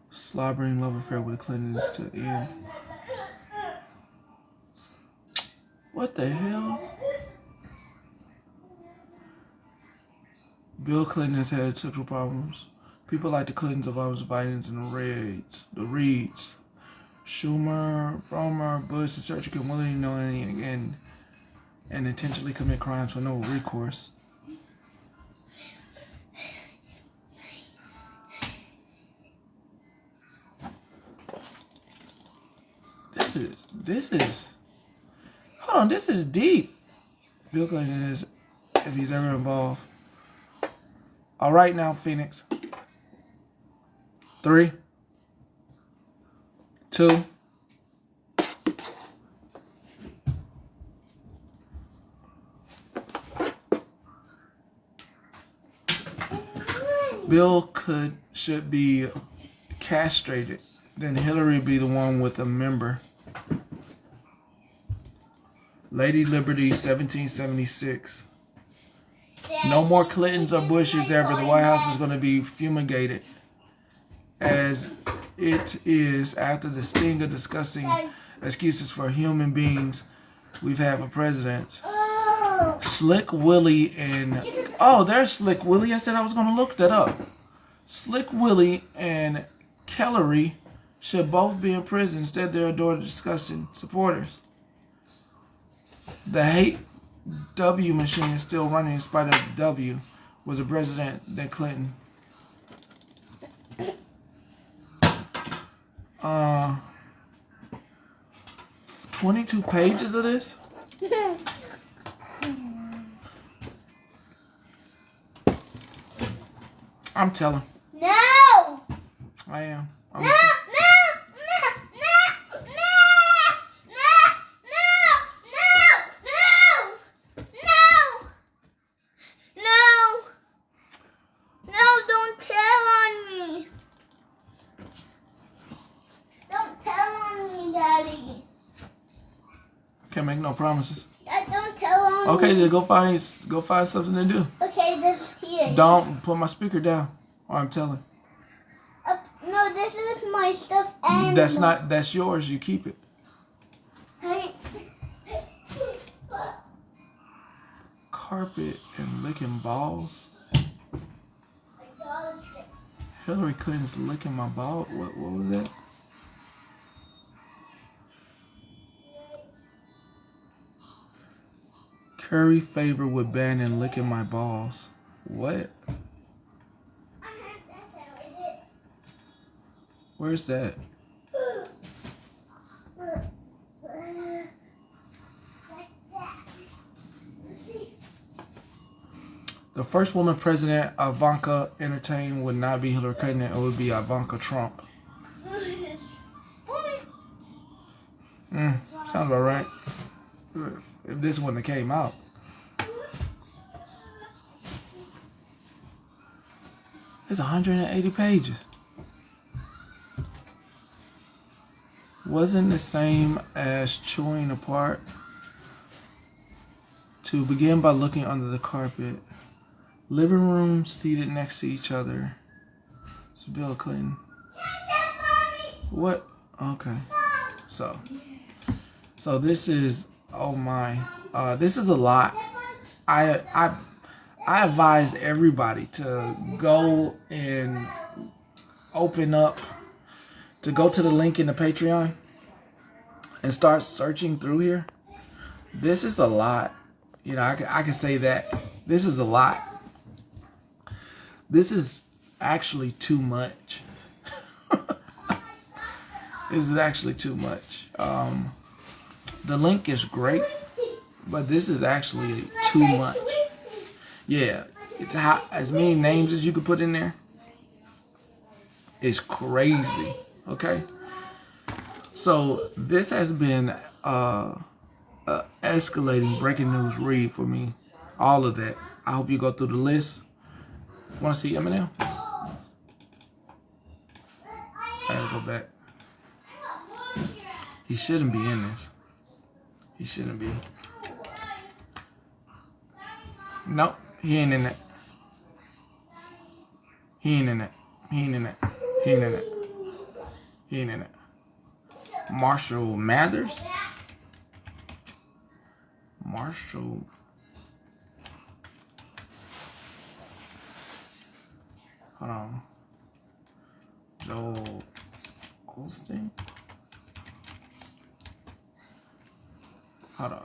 Speaker 1: Slobbering love affair with the Clintons to end. What the hell? Bill Clinton has had sexual problems. People like the Clintons, Obamas, Bidens, and the Reeds. Schumer, Romer, Bush, and Churchill can willingly knowing and intentionally commit crimes for no recourse. This is hold on, this is deep. Bill Clinton is, if he's ever involved. All right now, Phoenix. 3, 2. Bill should be castrated. Then Hillary be the one with a member. Lady Liberty, 1776. No more Clintons or Bushes ever. The White House is going to be fumigated, as it is after the sting of discussing excuses for human beings we've had for presidents. Slick Willie and... Oh, there's Slick Willie. I said I was going to look that up. Slick Willie and Kellery should both be in prison. Instead, they're adored discussing supporters. The hate W machine is still running in spite of the W. Was a president than Clinton. 22 pages of this? I'm telling.
Speaker 2: No!
Speaker 1: I am.
Speaker 2: No! No! No! No! No! No! No! No! Don't tell on me. Don't tell on me, Daddy.
Speaker 1: Can't make no promises.
Speaker 2: Don't tell on me.
Speaker 1: Okay, then go find something to do.
Speaker 2: Okay, this here.
Speaker 1: Don't put my speaker down, or I'm telling.
Speaker 2: No, this is my stuffed animal.
Speaker 1: That's yours. You keep it.
Speaker 2: Hey.
Speaker 1: Carpet and licking balls. Hillary Clinton's licking my ball. What was that? Curry favor with Bannon licking my balls. What? Where's that? The first woman president Ivanka entertained would not be Hillary Clinton. It would be Ivanka Trump. Sounds about right. If this wouldn't have came out. It's 180 pages. Wasn't the same as chewing apart. To begin by looking under the carpet. Living room seated next to each other. It's Bill Clinton. What? Okay. So this is, oh my, this is a lot. I advise everybody to go and open up, to go to the link in the Patreon and start searching through here. This is a lot. You know, I can say that. This is a lot. This is actually too much. This is actually too much. The link is great, but this is actually too much. Yeah, it's how as many names as you could put in there. It's crazy. Okay. So this has been escalating breaking news read for me. All of that. I hope you go through the list. Want to see Eminem? I gotta go back. He shouldn't be in this. He shouldn't be. Nope, he ain't in it. He ain't in it. He ain't in it. He ain't in it. He ain't in it. Marshall Mathers. Marshall. Hold on. Joel Osteen. Hold on.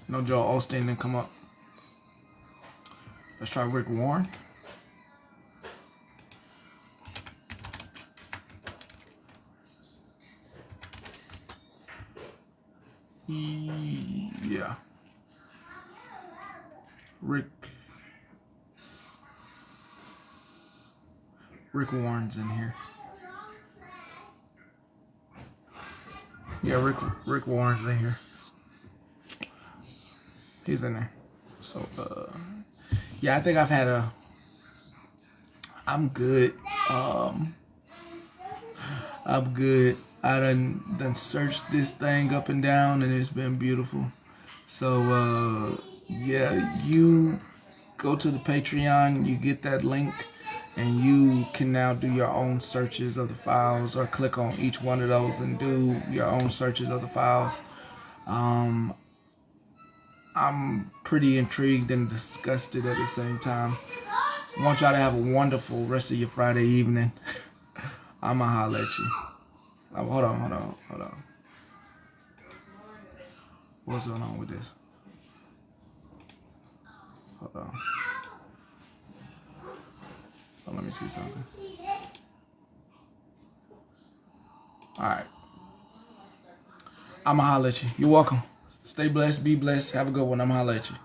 Speaker 1: No, Joel Osteen didn't come up. Let's try Rick Warren. Yeah. Rick Warren's in here. Yeah, Rick Warren's in here. He's in there. So yeah, I think I've had I'm good. I'm good. I done searched this thing up and down, and it's been beautiful. So yeah, you go to the Patreon, you get that link, and you can now do your own searches of the files, or click on each one of those and do your own searches of the files. I'm pretty intrigued and disgusted at the same time. I want y'all to have a wonderful rest of your Friday evening. I'ma holler at you. Hold on. What's going on with this? Hold on. Oh, let me see something. Alright. I'ma holler at you. You're welcome. Stay blessed, be blessed. Have a good one. I'ma holler at you.